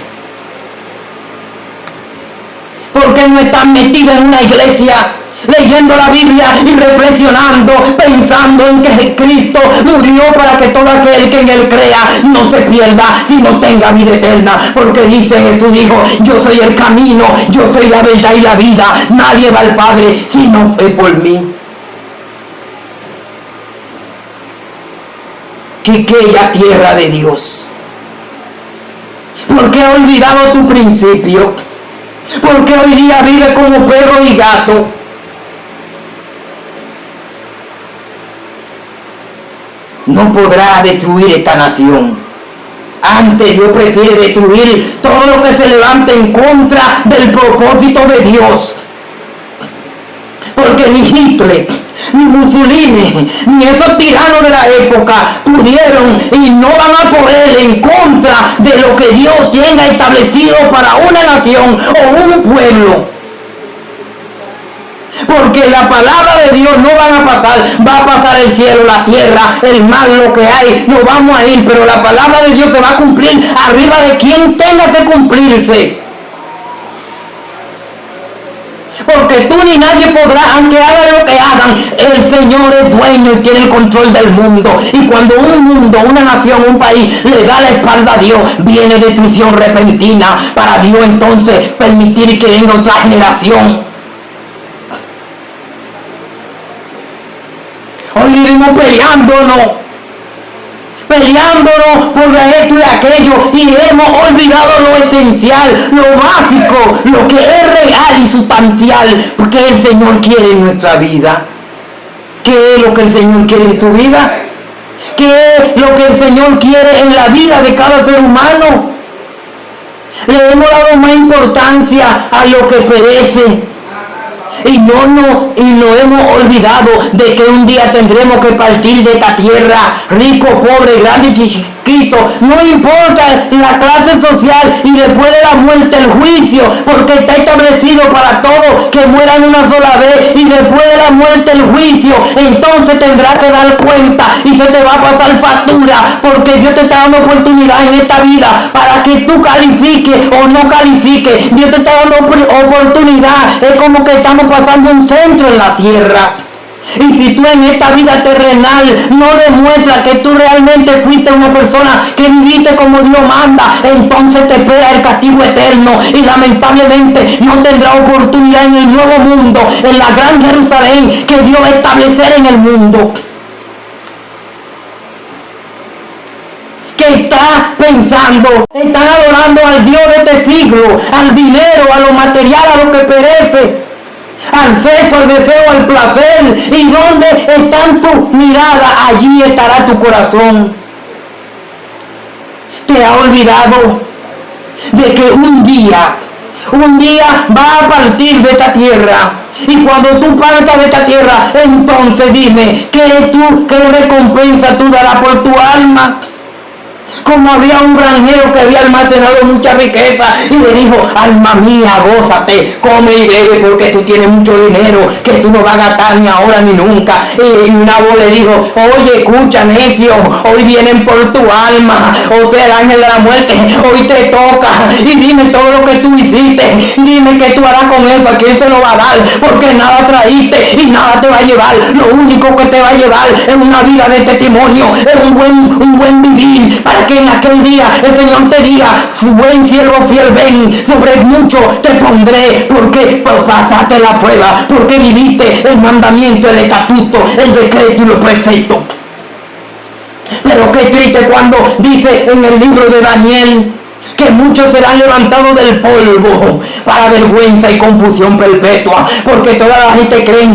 Porque no están metidos en una iglesia leyendo la Biblia y reflexionando, pensando en que Cristo murió para que todo aquel que en él crea no se pierda, sino tenga vida eterna. Porque dice Jesús, dijo, yo soy el camino, yo soy la verdad y la vida, nadie va al Padre si no fue por mí. Quiqueya, tierra de Dios, ¿por qué has olvidado tu principio? ¿Por qué hoy día vives como perro y gato? No podrá destruir esta nación. Antes Dios prefiere destruir todo lo que se levante en contra del propósito de Dios. Porque ni Hitler, ni Mussolini, ni esos tiranos de la época pudieron y no van a poder en contra de lo que Dios tenga establecido para una nación o un pueblo. Porque la palabra de Dios no van a pasar, va a pasar el cielo, la tierra, el mar, lo que hay, nos vamos a ir, pero la palabra de Dios se va a cumplir arriba de quien tenga que cumplirse. Porque tú ni nadie podrá, aunque hagan lo que hagan, el Señor es dueño y tiene el control del mundo. Y cuando un mundo, una nación, un país le da la espalda a Dios, viene destrucción repentina para Dios entonces permitir que venga otra generación. Hoy vivimos peleándonos por esto y aquello, y hemos olvidado lo esencial, lo básico, lo que es real y sustancial, porque el Señor quiere en nuestra vida. ¿Qué es lo que el Señor quiere en tu vida? ¿Qué es lo que el Señor quiere en la vida de cada ser humano? Le hemos dado más importancia a lo que perece. Y no hemos olvidado de que un día tendremos que partir de esta tierra, rico, pobre, grande, escrito, no importa la clase social y después de la muerte el juicio, porque está establecido para todos que mueran una sola vez y después de la muerte el juicio. Entonces tendrás que dar cuenta y se te va a pasar factura, porque Dios te está dando oportunidad en esta vida para que tú califiques o no califiques. Dios te está dando oportunidad. Es como que estamos pasando un centro en la tierra. Y si tú en esta vida terrenal no demuestras que tú realmente fuiste una persona que viviste como Dios manda, entonces te espera el castigo eterno y lamentablemente no tendrás oportunidad en el nuevo mundo, en la gran Jerusalén que Dios va a establecer en el mundo. Que está pensando, están adorando al Dios de este siglo, al dinero, a lo material, a lo que perece, al sexo, al deseo, al placer. ¿Y dónde están tus miradas? Allí estará tu corazón. Te ha olvidado de que un día va a partir de esta tierra. Y cuando tú partas de esta tierra, entonces dime, ¿qué recompensa tú darás por tu alma? Como había un granjero que había almacenado mucha riqueza y le dijo: alma mía, gózate, come y bebe porque tú tienes mucho dinero que tú no vas a gastar ni ahora ni nunca. Y una voz le dijo: oye, escucha, necio, hoy vienen por tu alma, o sea, el ángel de la muerte, hoy te toca, y dime todo lo que tú hiciste, dime qué tú harás con eso, a quién se lo va a dar, porque nada traíste y nada te va a llevar. Lo único que te va a llevar es una vida de testimonio, es un buen vivir, para que en aquel día el Señor te diga: buen siervo fiel, ven, sobre mucho te pondré, porque pasaste la prueba, porque viviste el mandamiento, el estatuto, el decreto y los preceptos. Pero qué triste cuando dice en el libro de Daniel que muchos serán levantados del polvo para vergüenza y confusión perpetua, porque toda la gente cree: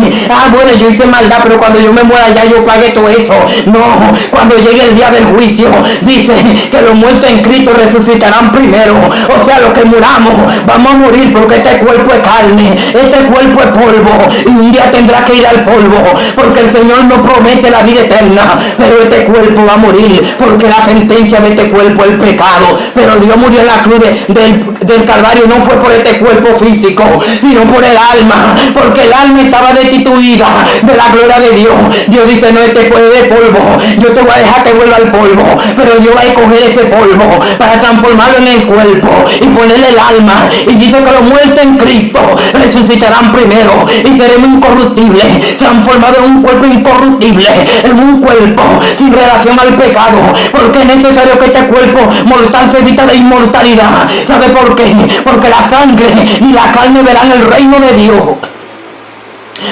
bueno, yo hice maldad, pero cuando yo me muera ya yo pagué todo eso. No, cuando llegue el día del juicio, dice que los muertos en Cristo resucitarán primero. O sea, los que muramos vamos a morir, porque este cuerpo es carne, este cuerpo es polvo, y un día tendrá que ir al polvo, porque el Señor nos promete la vida eterna, pero este cuerpo va a morir, porque la sentencia de este cuerpo es el pecado. Pero Dios murió en la cruz del Calvario no fue por este cuerpo físico, sino por el alma, porque el alma estaba destituida de la gloria de Dios. Dios dice: no, este puede de polvo, yo te voy a dejar que vuelva al polvo, pero Dios va a coger ese polvo para transformarlo en el cuerpo y ponerle el alma. Y dice que los muertos en Cristo resucitarán primero y seremos incorruptibles, transformados en un cuerpo incorruptible, en un cuerpo sin relación al pecado, porque es necesario que este cuerpo mortal se evita de inmortalidad. ¿Sabe por qué? Porque la sangre ni la carne verán el reino de Dios.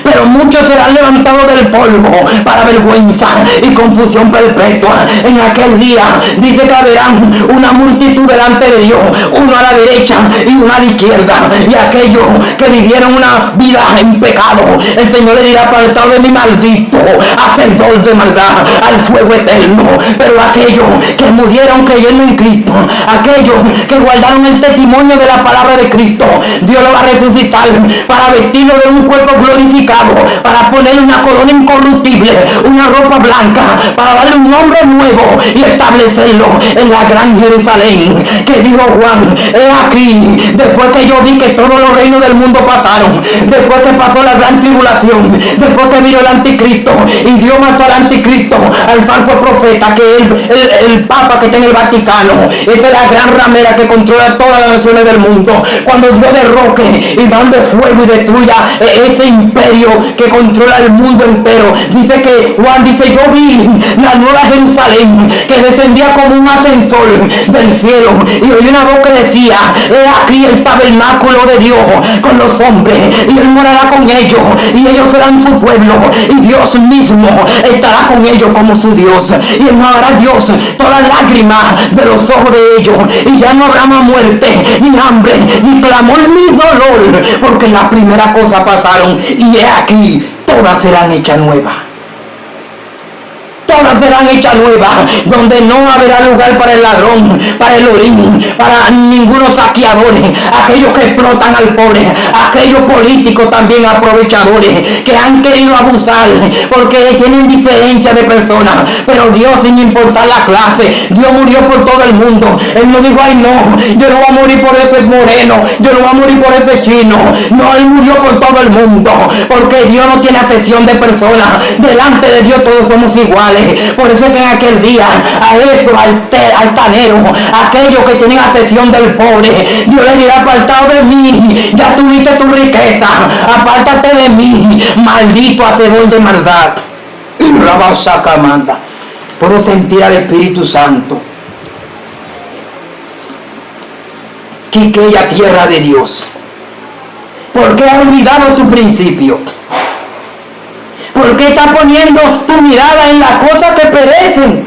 Pero muchos serán levantados del polvo para vergüenza y confusión perpetua. En aquel día dice que verán una multitud delante de Dios, uno a la derecha y uno a la izquierda, y aquellos que vivieron una vida en pecado, el Señor le dirá: apartado de mi maldito, hacedor de maldad, al fuego eterno. Pero aquellos que murieron creyendo en Cristo, aquellos que guardaron el testimonio de la palabra de Cristo, Dios lo va a resucitar para vestirlo de un cuerpo glorificado, para ponerle una corona incorruptible, una ropa blanca, para darle un nombre nuevo y establecerlo en la gran Jerusalén, que dijo Juan: he aquí, después que yo vi que todos los reinos del mundo pasaron, después que pasó la gran tribulación, después que vino el anticristo y Dios mató al anticristo, al falso profeta, que es el papa que está en el Vaticano. Esa es la gran ramera que controla todas las naciones del mundo. Cuando Dios derroque y mande fuego y destruya ese imperio que controla el mundo entero, dice que Juan dice: yo vi la nueva Jerusalén que descendía como un ascensor del cielo, y oí una voz que decía: he aquí el tabernáculo de Dios con los hombres, y él morará con ellos, y ellos serán su pueblo, y Dios mismo estará con ellos como su Dios, y enjugará Dios todas las lágrimas de los ojos de ellos, y ya no habrá más muerte, ni hambre, ni clamor, ni dolor, porque las primeras cosas pasaron, y he aquí todas serán hechas nuevas. todas serán hechas nuevas, donde no habrá lugar para el ladrón, para el orín, para ningunos saqueadores, aquellos que explotan al pobre, aquellos políticos también aprovechadores, que han querido abusar, porque tienen diferencia de personas, pero Dios, sin importar la clase, Dios murió por todo el mundo. Él no dijo, ay no, yo no voy a morir por ese moreno, yo no voy a morir por ese chino, no, Él murió por todo el mundo, porque Dios no tiene acepción de personas, delante de Dios todos somos iguales. Por eso es que en aquel día, a esos altaneros, aquellos que tienen acepción del pobre, Dios le dirá, apartado de mí, ya tuviste tu riqueza, apártate de mí, maldito hacedor de maldad. Y Rabasacamanda, puedo sentir al Espíritu Santo. Quiqueya, tierra de Dios, ¿por qué has olvidado tu principio? ¿Por qué estás poniendo tu mirada en las cosas que perecen?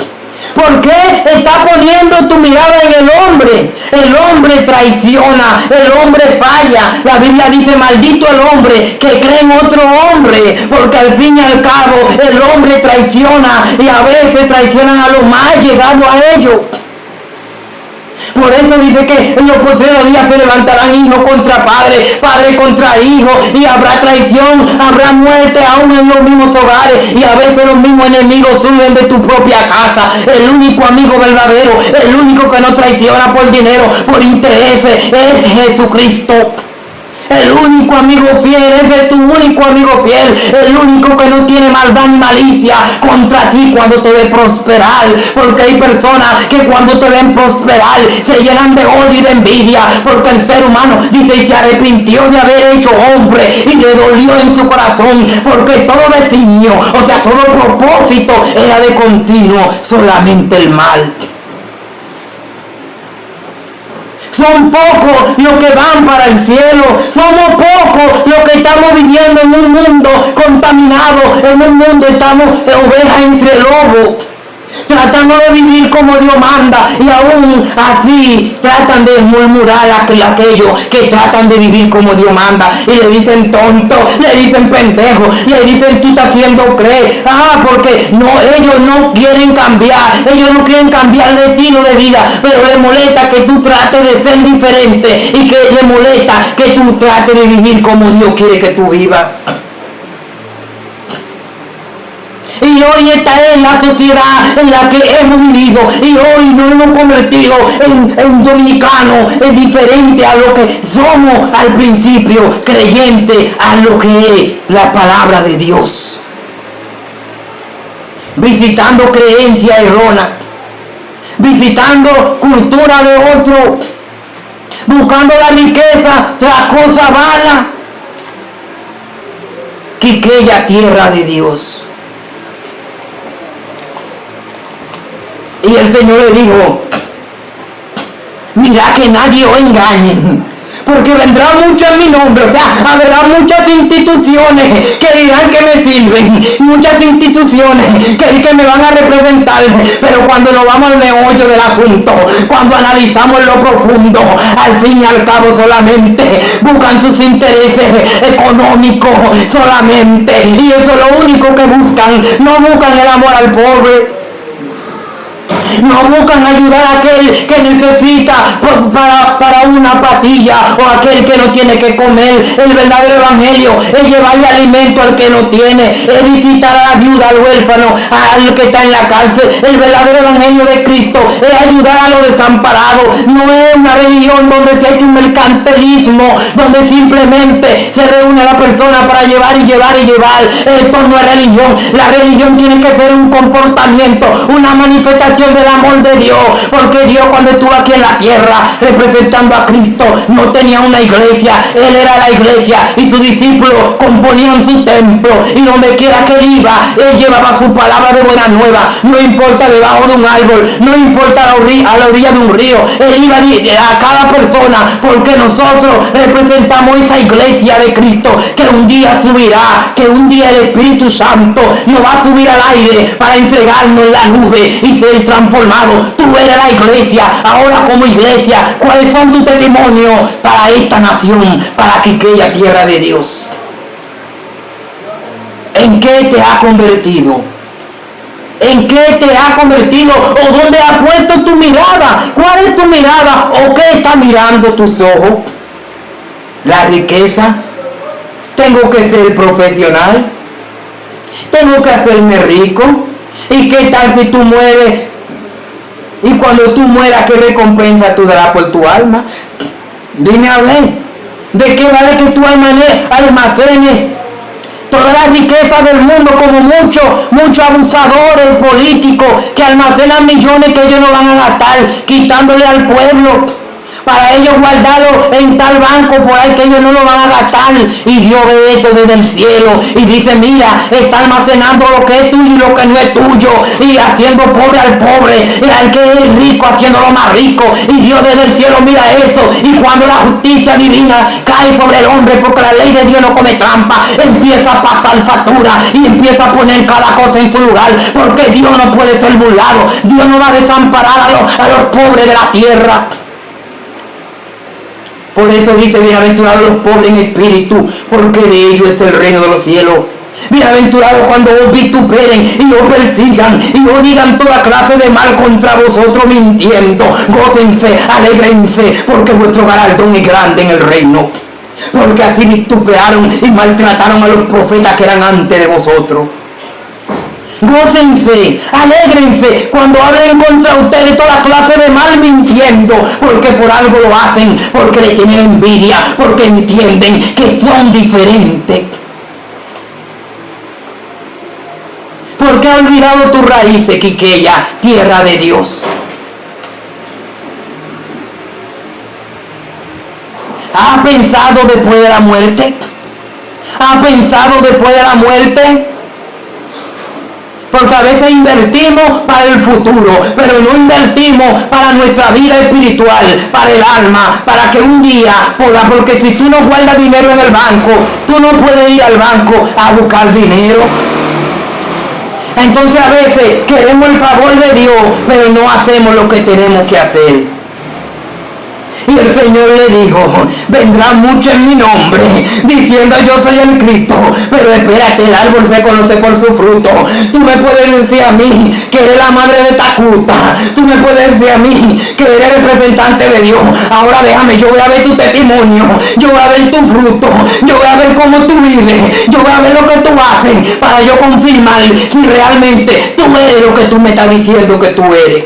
¿Por qué estás poniendo tu mirada en el hombre? El hombre traiciona, el hombre falla. La Biblia dice, maldito el hombre que cree en otro hombre, porque al fin y al cabo el hombre traiciona, y a veces traicionan a los más llegados a ellos. Por eso dice que en los postreros días se levantarán hijos contra padre, padre contra hijo, y habrá traición, habrá muerte aún en los mismos hogares, y a veces los mismos enemigos surgen de tu propia casa. El único amigo verdadero, el único que no traiciona por dinero, por intereses, es Jesucristo. El único amigo fiel, ese es tu único amigo fiel, el único que no tiene maldad ni malicia contra ti cuando te ve prosperar, porque hay personas que cuando te ven prosperar se llenan de odio y de envidia, porque el ser humano dice y se arrepintió de haber hecho hombre y le dolió en su corazón, porque todo designio, o sea, todo propósito era de continuo solamente el mal. Son pocos los que van para el cielo. Somos pocos los que estamos viviendo en un mundo contaminado. En un mundo estamos ovejas entre lobos, tratando de vivir como Dios manda, y aún así tratan de murmurar a aquellos que tratan de vivir como Dios manda, y le dicen tonto, le dicen pendejo, le dicen tú estás haciendo creer, porque no, ellos no quieren cambiar, ellos no quieren cambiar de estilo de vida, pero les molesta que tú trates de ser diferente, y que les molesta que tú trates de vivir como Dios quiere que tú vivas. Y hoy esta es la sociedad en la que hemos vivido, y hoy nos hemos convertido en dominicanos, es diferente a lo que somos al principio, creyente a lo que es la palabra de Dios, visitando creencias erróneas, visitando cultura de otro, buscando la riqueza tras cosas vanas. Quiqueya, tierra de Dios. Y el Señor le dijo, mira que nadie os engañe, porque vendrá mucho en mi nombre, o sea, habrá muchas instituciones que dirán que me sirven, muchas instituciones que me van a representar, pero cuando nos vamos al meollo del asunto, cuando analizamos lo profundo, al fin y al cabo solamente buscan sus intereses económicos solamente, y eso es lo único que buscan, no buscan el amor al pobre, no buscan ayudar a aquel que necesita para una patilla, o aquel que no tiene que comer. El verdadero evangelio es llevarle alimento al que no tiene, es visitar a la viuda, al huérfano, al que está en la cárcel. El verdadero evangelio de Cristo es ayudar a los desamparados. No es una religión donde se ha hecho un mercantilismo, donde simplemente se reúne a la persona para llevar y llevar y llevar. Esto no es religión. La religión tiene que ser un comportamiento, una manifestación del amor de Dios, porque Dios, cuando estuvo aquí en la tierra representando a Cristo, no tenía una iglesia, Él era la iglesia, y sus discípulos componían su templo, y donde quiera que Él iba, Él llevaba su palabra de buena nueva, no importa debajo de un árbol, no importa a la orilla de un río, Él iba a cada persona, porque nosotros representamos esa iglesia de Cristo, que un día subirá, que un día el Espíritu Santo nos va a subir al aire para entregarnos la nube y ser transformado. Tú eres la iglesia. Ahora, como iglesia, ¿cuáles son tus testimonios para esta nación, para Quiqueya, tierra de Dios? ¿En qué te ha convertido? ¿En qué te ha convertido? ¿O dónde ha puesto tu mirada? ¿Cuál es tu mirada? ¿O qué está mirando tus ojos? ¿La riqueza? ¿Tengo que ser profesional? ¿Tengo que hacerme rico? ¿Y qué tal si tú mueres? Y cuando tú mueras, ¿qué recompensa tú darás por tu alma? Dime a ver, ¿de qué vale que tú almacenes toda la riqueza del mundo, como muchos abusadores políticos que almacenan millones que ellos no van a gastar, quitándole al pueblo, para ellos guardarlo en tal banco por ahí que ellos no lo van a gastar? Y Dios ve eso desde el cielo y dice, mira, está almacenando lo que es tuyo y lo que no es tuyo, y haciendo pobre al pobre, y al que es rico haciéndolo más rico. Y Dios desde el cielo mira eso, y cuando la justicia divina cae sobre el hombre, porque la ley de Dios no come trampa, empieza a pasar factura y empieza a poner cada cosa en su lugar, porque Dios no puede ser burlado. Dios no va a desamparar a los pobres de la tierra. Por eso dice, bienaventurados los pobres en espíritu, porque de ellos es el reino de los cielos. Bienaventurados cuando os vituperen y os persigan y os digan toda clase de mal contra vosotros mintiendo. Gócense, alégrense, porque vuestro galardón es grande en el reino. Porque así vituperaron y maltrataron a los profetas que eran antes de vosotros. Gócense, alégrense cuando hablen contra ustedes toda clase de mal mintiendo, porque por algo lo hacen, porque le tienen envidia, porque entienden que son diferentes. Porque ha olvidado tus raíces, Quiqueya, tierra de Dios. ¿Ha pensado después de la muerte? ¿Ha pensado después de la muerte? Porque a veces invertimos para el futuro, pero no invertimos para nuestra vida espiritual, para el alma, para que un día porque si tú no guardas dinero en el banco, tú no puedes ir al banco a buscar dinero. Entonces a veces queremos el favor de Dios, pero no hacemos lo que tenemos que hacer. Y el Señor le dijo, vendrán muchos en mi nombre, diciendo yo soy el Cristo, pero espérate, el árbol se conoce por su fruto. Tú me puedes decir a mí que eres la madre de Tacuta, tú me puedes decir a mí que eres representante de Dios. Ahora déjame, yo voy a ver tu testimonio, yo voy a ver tu fruto, yo voy a ver cómo tú vives, yo voy a ver lo que tú haces, para yo confirmar si realmente tú eres lo que tú me estás diciendo que tú eres.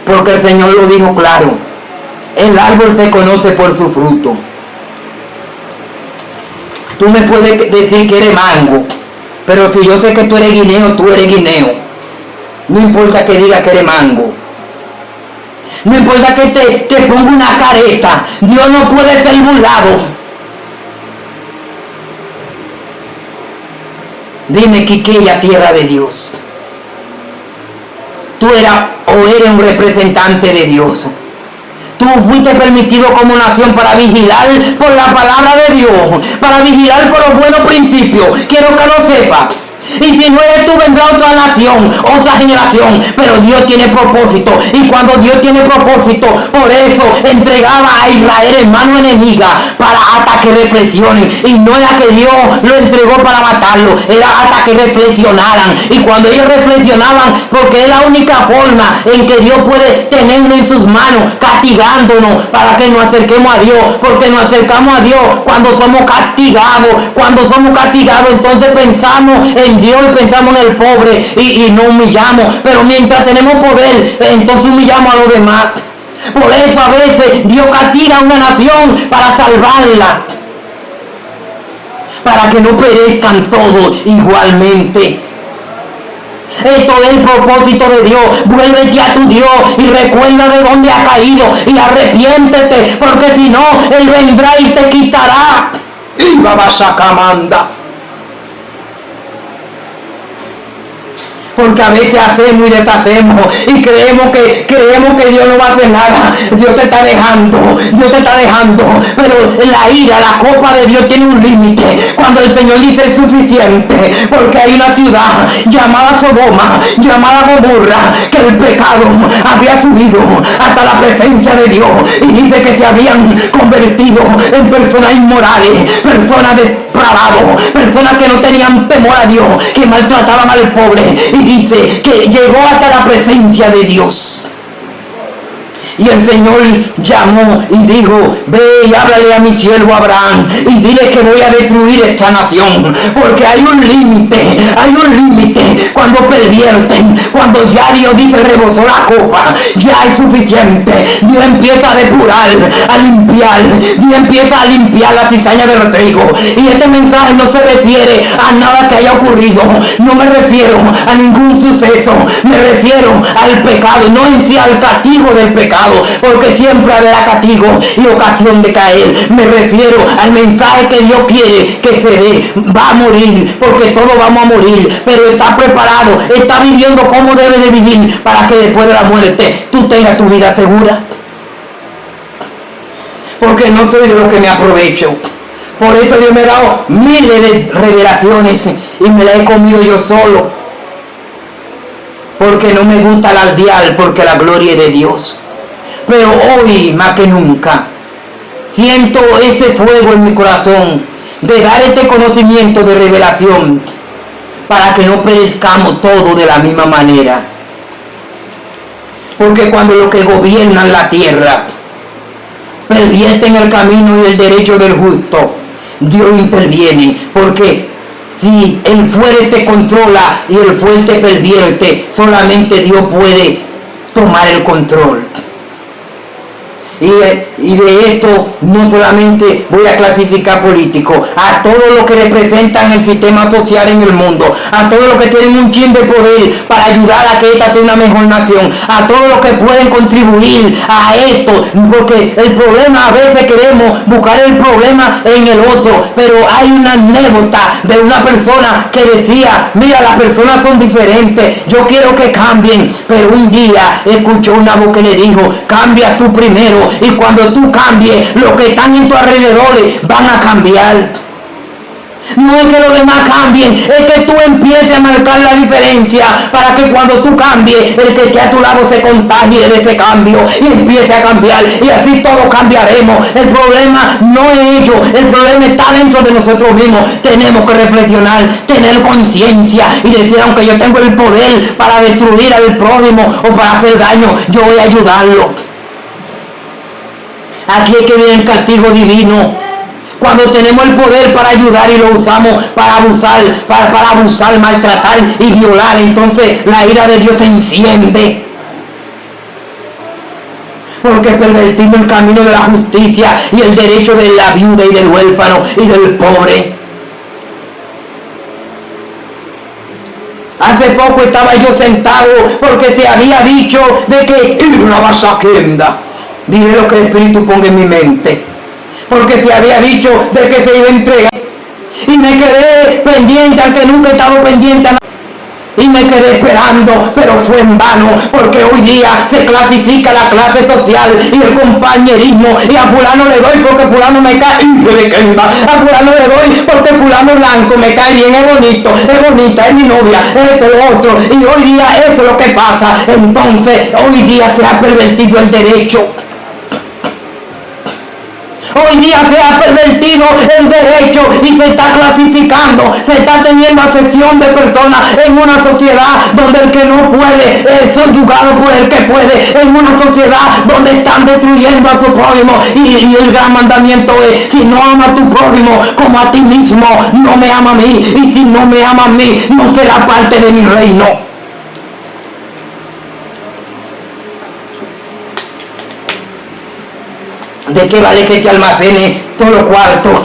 Porque el Señor lo dijo claro, el árbol se conoce por su fruto. Tú me puedes decir que eres mango, pero si yo sé que tú eres guineo, tú eres guineo. No importa que diga que eres mango. No importa que te ponga una careta, Dios no puede ser burlado. Dime, Quiqueya, tierra de Dios, tú eras o eres un representante de Dios. Tú fuiste permitido como nación para vigilar por la palabra de Dios, para vigilar por los buenos principios. Quiero que lo sepas. Y si no eres tú, vendrá otra nación, otra generación, pero Dios tiene propósito. Y cuando Dios tiene propósito, por eso entregaba a Israel en mano enemiga hasta que reflexionen. Y no era que Dios lo entregó para matarlo, era hasta que reflexionaran. Y cuando ellos reflexionaban, porque es la única forma en que Dios puede tenernos en sus manos, castigándonos para que nos acerquemos a Dios, porque nos acercamos a Dios cuando somos castigados. Cuando somos castigados, entonces pensamos en Dios y pensamos en el pobre y no humillamos, pero mientras tenemos poder, entonces humillamos a los demás. Por eso a veces Dios castiga a una nación para salvarla, para que no perezcan todos igualmente. Esto es el propósito de Dios. Vuélvete a tu Dios y recuerda de dónde ha caído y arrepiéntete, porque si no, Él vendrá y te quitará. Y babasacamanda. Porque a veces hacemos y deshacemos y creemos que Dios no va a hacer nada. Dios te está dejando, pero la ira, la copa de Dios tiene un límite. Cuando el Señor dice es suficiente, porque hay una ciudad llamada Sodoma, llamada Gomorra, que el pecado había subido hasta la presencia de Dios, y dice que se habían convertido en personas inmorales, personas de depravado, personas que no tenían temor a Dios, que maltrataban al pobre. Y dice que llegó hasta la presencia de Dios. Y el Señor llamó y dijo: ve y háblale a mi siervo Abraham y dile que voy a destruir esta nación, porque hay un límite cuando pervierten, cuando ya Dios dice rebosó la copa, ya es suficiente. Dios empieza a depurar, a limpiar, Dios empieza a limpiar la cizaña del trigo. Y este mensaje no se refiere a nada que haya ocurrido, no me refiero a ningún suceso, me refiero al pecado, no en sí al castigo del pecado, porque siempre habrá castigo y ocasión de caer. Me refiero al mensaje que Dios quiere que se dé. Va a morir, porque todos vamos a morir, pero está preparado, está viviendo como debe de vivir, para que después de la muerte tú tengas tu vida segura. Porque no soy de los que me aprovecho. Por eso Dios me ha dado miles de revelaciones y me las he comido yo solo, porque no me gusta alardear, porque la gloria es de Dios. Pero hoy más que nunca siento ese fuego en mi corazón de dar este conocimiento de revelación, para que no perezcamos todos de la misma manera. Porque cuando los que gobiernan la tierra pervierten el camino y el derecho del justo, Dios interviene. Porque si el fuerte controla y el fuerte pervierte, solamente Dios puede tomar el control. Y de esto no solamente voy a clasificar políticos, a todos los que representan el sistema social en el mundo, a todos los que tienen un chin de poder para ayudar a que esta sea una mejor nación, a todos los que pueden contribuir a esto, porque el problema, a veces queremos buscar el problema en el otro, pero hay una anécdota de una persona que decía: mira, las personas son diferentes, yo quiero que cambien, pero un día escuchó una voz que le dijo: cambia tú primero, y cuando tú cambies, los que están en tu alrededor van a cambiar. No es que los demás cambien, es que tú empieces a marcar la diferencia, para que cuando tú cambies, el que esté a tu lado se contagie de ese cambio y empiece a cambiar, y así todos cambiaremos. El problema no es ellos, el problema está dentro de nosotros mismos. Tenemos que reflexionar, tener conciencia y decir: aunque yo tengo el poder para destruir al prójimo o para hacer daño, yo voy a ayudarlo. Aquí es que viene el castigo divino. Cuando tenemos el poder para ayudar y lo usamos para abusar, maltratar y violar, entonces la ira de Dios se enciende. Porque pervertimos el camino de la justicia y el derecho de la viuda y del huérfano y del pobre. Hace poco estaba yo sentado porque se había dicho de que una vasaquenda. Diré lo que el Espíritu ponga en mi mente, porque se había dicho de que se iba a entregar, y me quedé pendiente, aunque nunca he estado pendiente a nada, y me quedé esperando, pero fue en vano, porque hoy día se clasifica la clase social y el compañerismo, y a fulano le doy porque fulano me cae, a fulano le doy porque fulano blanco me cae bien, es bonito, es bonita, es mi novia, es lo otro, y hoy día eso es lo que pasa. Entonces hoy día se ha pervertido el derecho. Hoy día se ha pervertido el derecho y se está clasificando, se está teniendo acepción de personas en una sociedad donde el que no puede es subyugado por el que puede, en una sociedad donde están destruyendo a su prójimo, y el gran mandamiento es: si no ama a tu prójimo como a ti mismo, no me ama a mí, y si no me ama a mí, no será parte de mi reino. ¿De qué vale que te almacene todo los cuartos?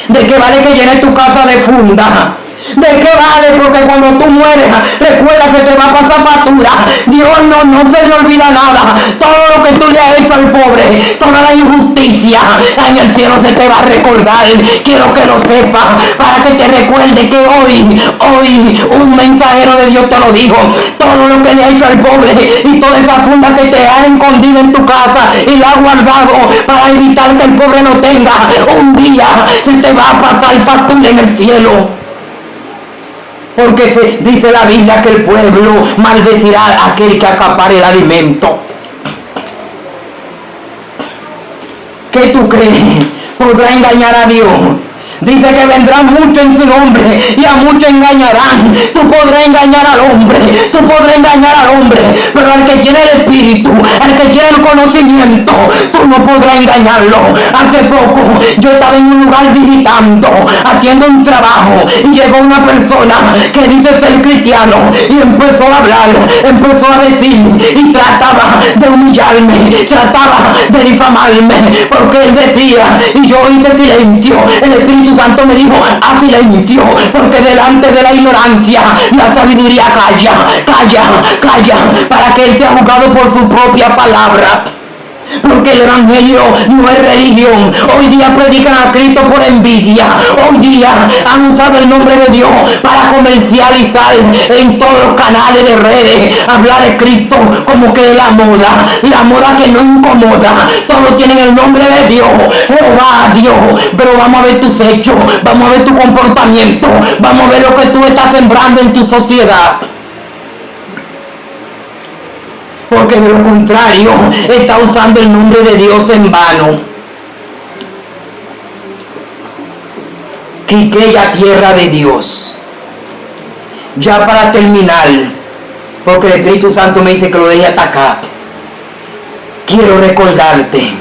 ¿De qué vale que llenes tu casa de funda? ¿De qué vale? Porque cuando tú mueres, recuerda, se te va a pasar factura. Dios no se le olvida nada. Todo lo que tú le has hecho al pobre, toda la injusticia, en el cielo se te va a recordar. Quiero que lo sepas, para que te recuerde que hoy un mensajero de Dios te lo dijo. Todo lo que le has hecho al pobre y toda esa funda que te has escondido en tu casa y la has guardado para evitar que el pobre no tenga, un día se te va a pasar factura en el cielo. Porque dice la Biblia que el pueblo maldecirá a aquel que acapare el alimento. ¿Qué tú crees? ¿Podrá engañar a Dios? Dice que vendrán muchos en su nombre y a muchos engañarán. Tú podrás engañar al hombre, tú podrás engañar al hombre, pero al que tiene el espíritu, al que tiene el conocimiento, tú no podrás engañarlo. Hace poco yo estaba en un lugar visitando, haciendo un trabajo, y llegó una persona que dice ser cristiano y empezó a hablar, empezó a decir y trataba de humillarme, trataba de difamarme, porque él decía, y yo hice silencio. El Espíritu Santo me dijo, haz silencio, porque delante de la ignorancia la sabiduría calla, calla, calla, para que él sea juzgado por su propia palabra. Porque el evangelio no es religión. Hoy día predican a Cristo por envidia. Hoy día han usado el nombre de Dios para comercializar en todos los canales de redes, hablar de Cristo como que es la moda que no incomoda. Todos tienen el nombre de Dios, Jehová Dios, pero vamos a ver tus hechos, vamos a ver tu comportamiento, vamos a ver lo que tú estás sembrando en tu sociedad. Porque de lo contrario está usando el nombre de Dios en vano. Quiqueya, tierra de Dios. Ya para terminar, porque el Espíritu Santo me dice que lo deje atacar, quiero recordarte,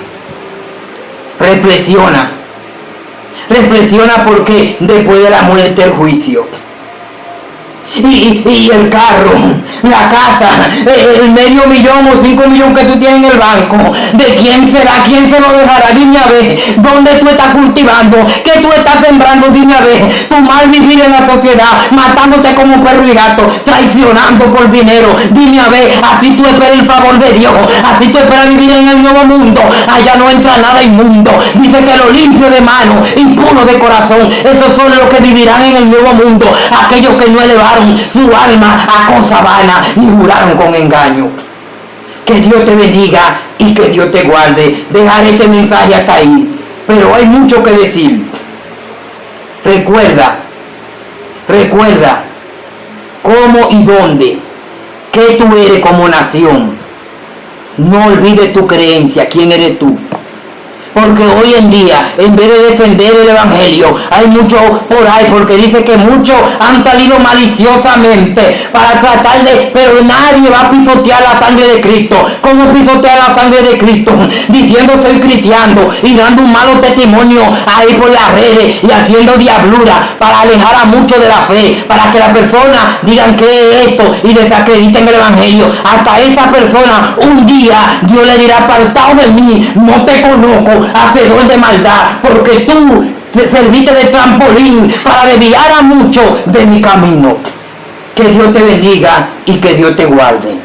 reflexiona porque después de la muerte el juicio. Y el carro, la casa, el medio millón o 5 millones que tú tienes en el banco, ¿de quién será? ¿Quién se lo dejará? Dime a ver, ¿dónde tú estás cultivando? ¿Qué tú estás sembrando? Dime a ver, tu mal vivir en la sociedad, matándote como perro y gato, traicionando por dinero. Dime a ver, así tú esperas el favor de Dios, así tú esperas vivir en el nuevo mundo. Allá no entra nada inmundo. Dice que lo limpio de mano y puro de corazón, esos son los que vivirán en el nuevo mundo, aquellos que no elevaron su alma a cosa vana ni juraron con engaño. Que Dios te bendiga y que Dios te guarde. Dejaré este mensaje hasta ahí, pero hay mucho que decir. Recuerda cómo y dónde, qué tú eres como nación. No olvides tu creencia, quién eres tú. Porque hoy en día, en vez de defender el evangelio, hay muchos por ahí, porque dice que muchos han salido maliciosamente para tratar de, pero nadie va a pisotear la sangre de Cristo. ¿Cómo pisotear la sangre de Cristo? Diciendo soy cristiano y dando un malo testimonio ahí por las redes y haciendo diablura para alejar a muchos de la fe, para que las personas digan qué es esto y desacrediten el evangelio. Hasta esa persona un día Dios le dirá, apartado de mí, no te conozco, hacedor de maldad, porque tú serviste de trampolín para desviar a muchos de mi camino. Que Dios te bendiga y que Dios te guarde.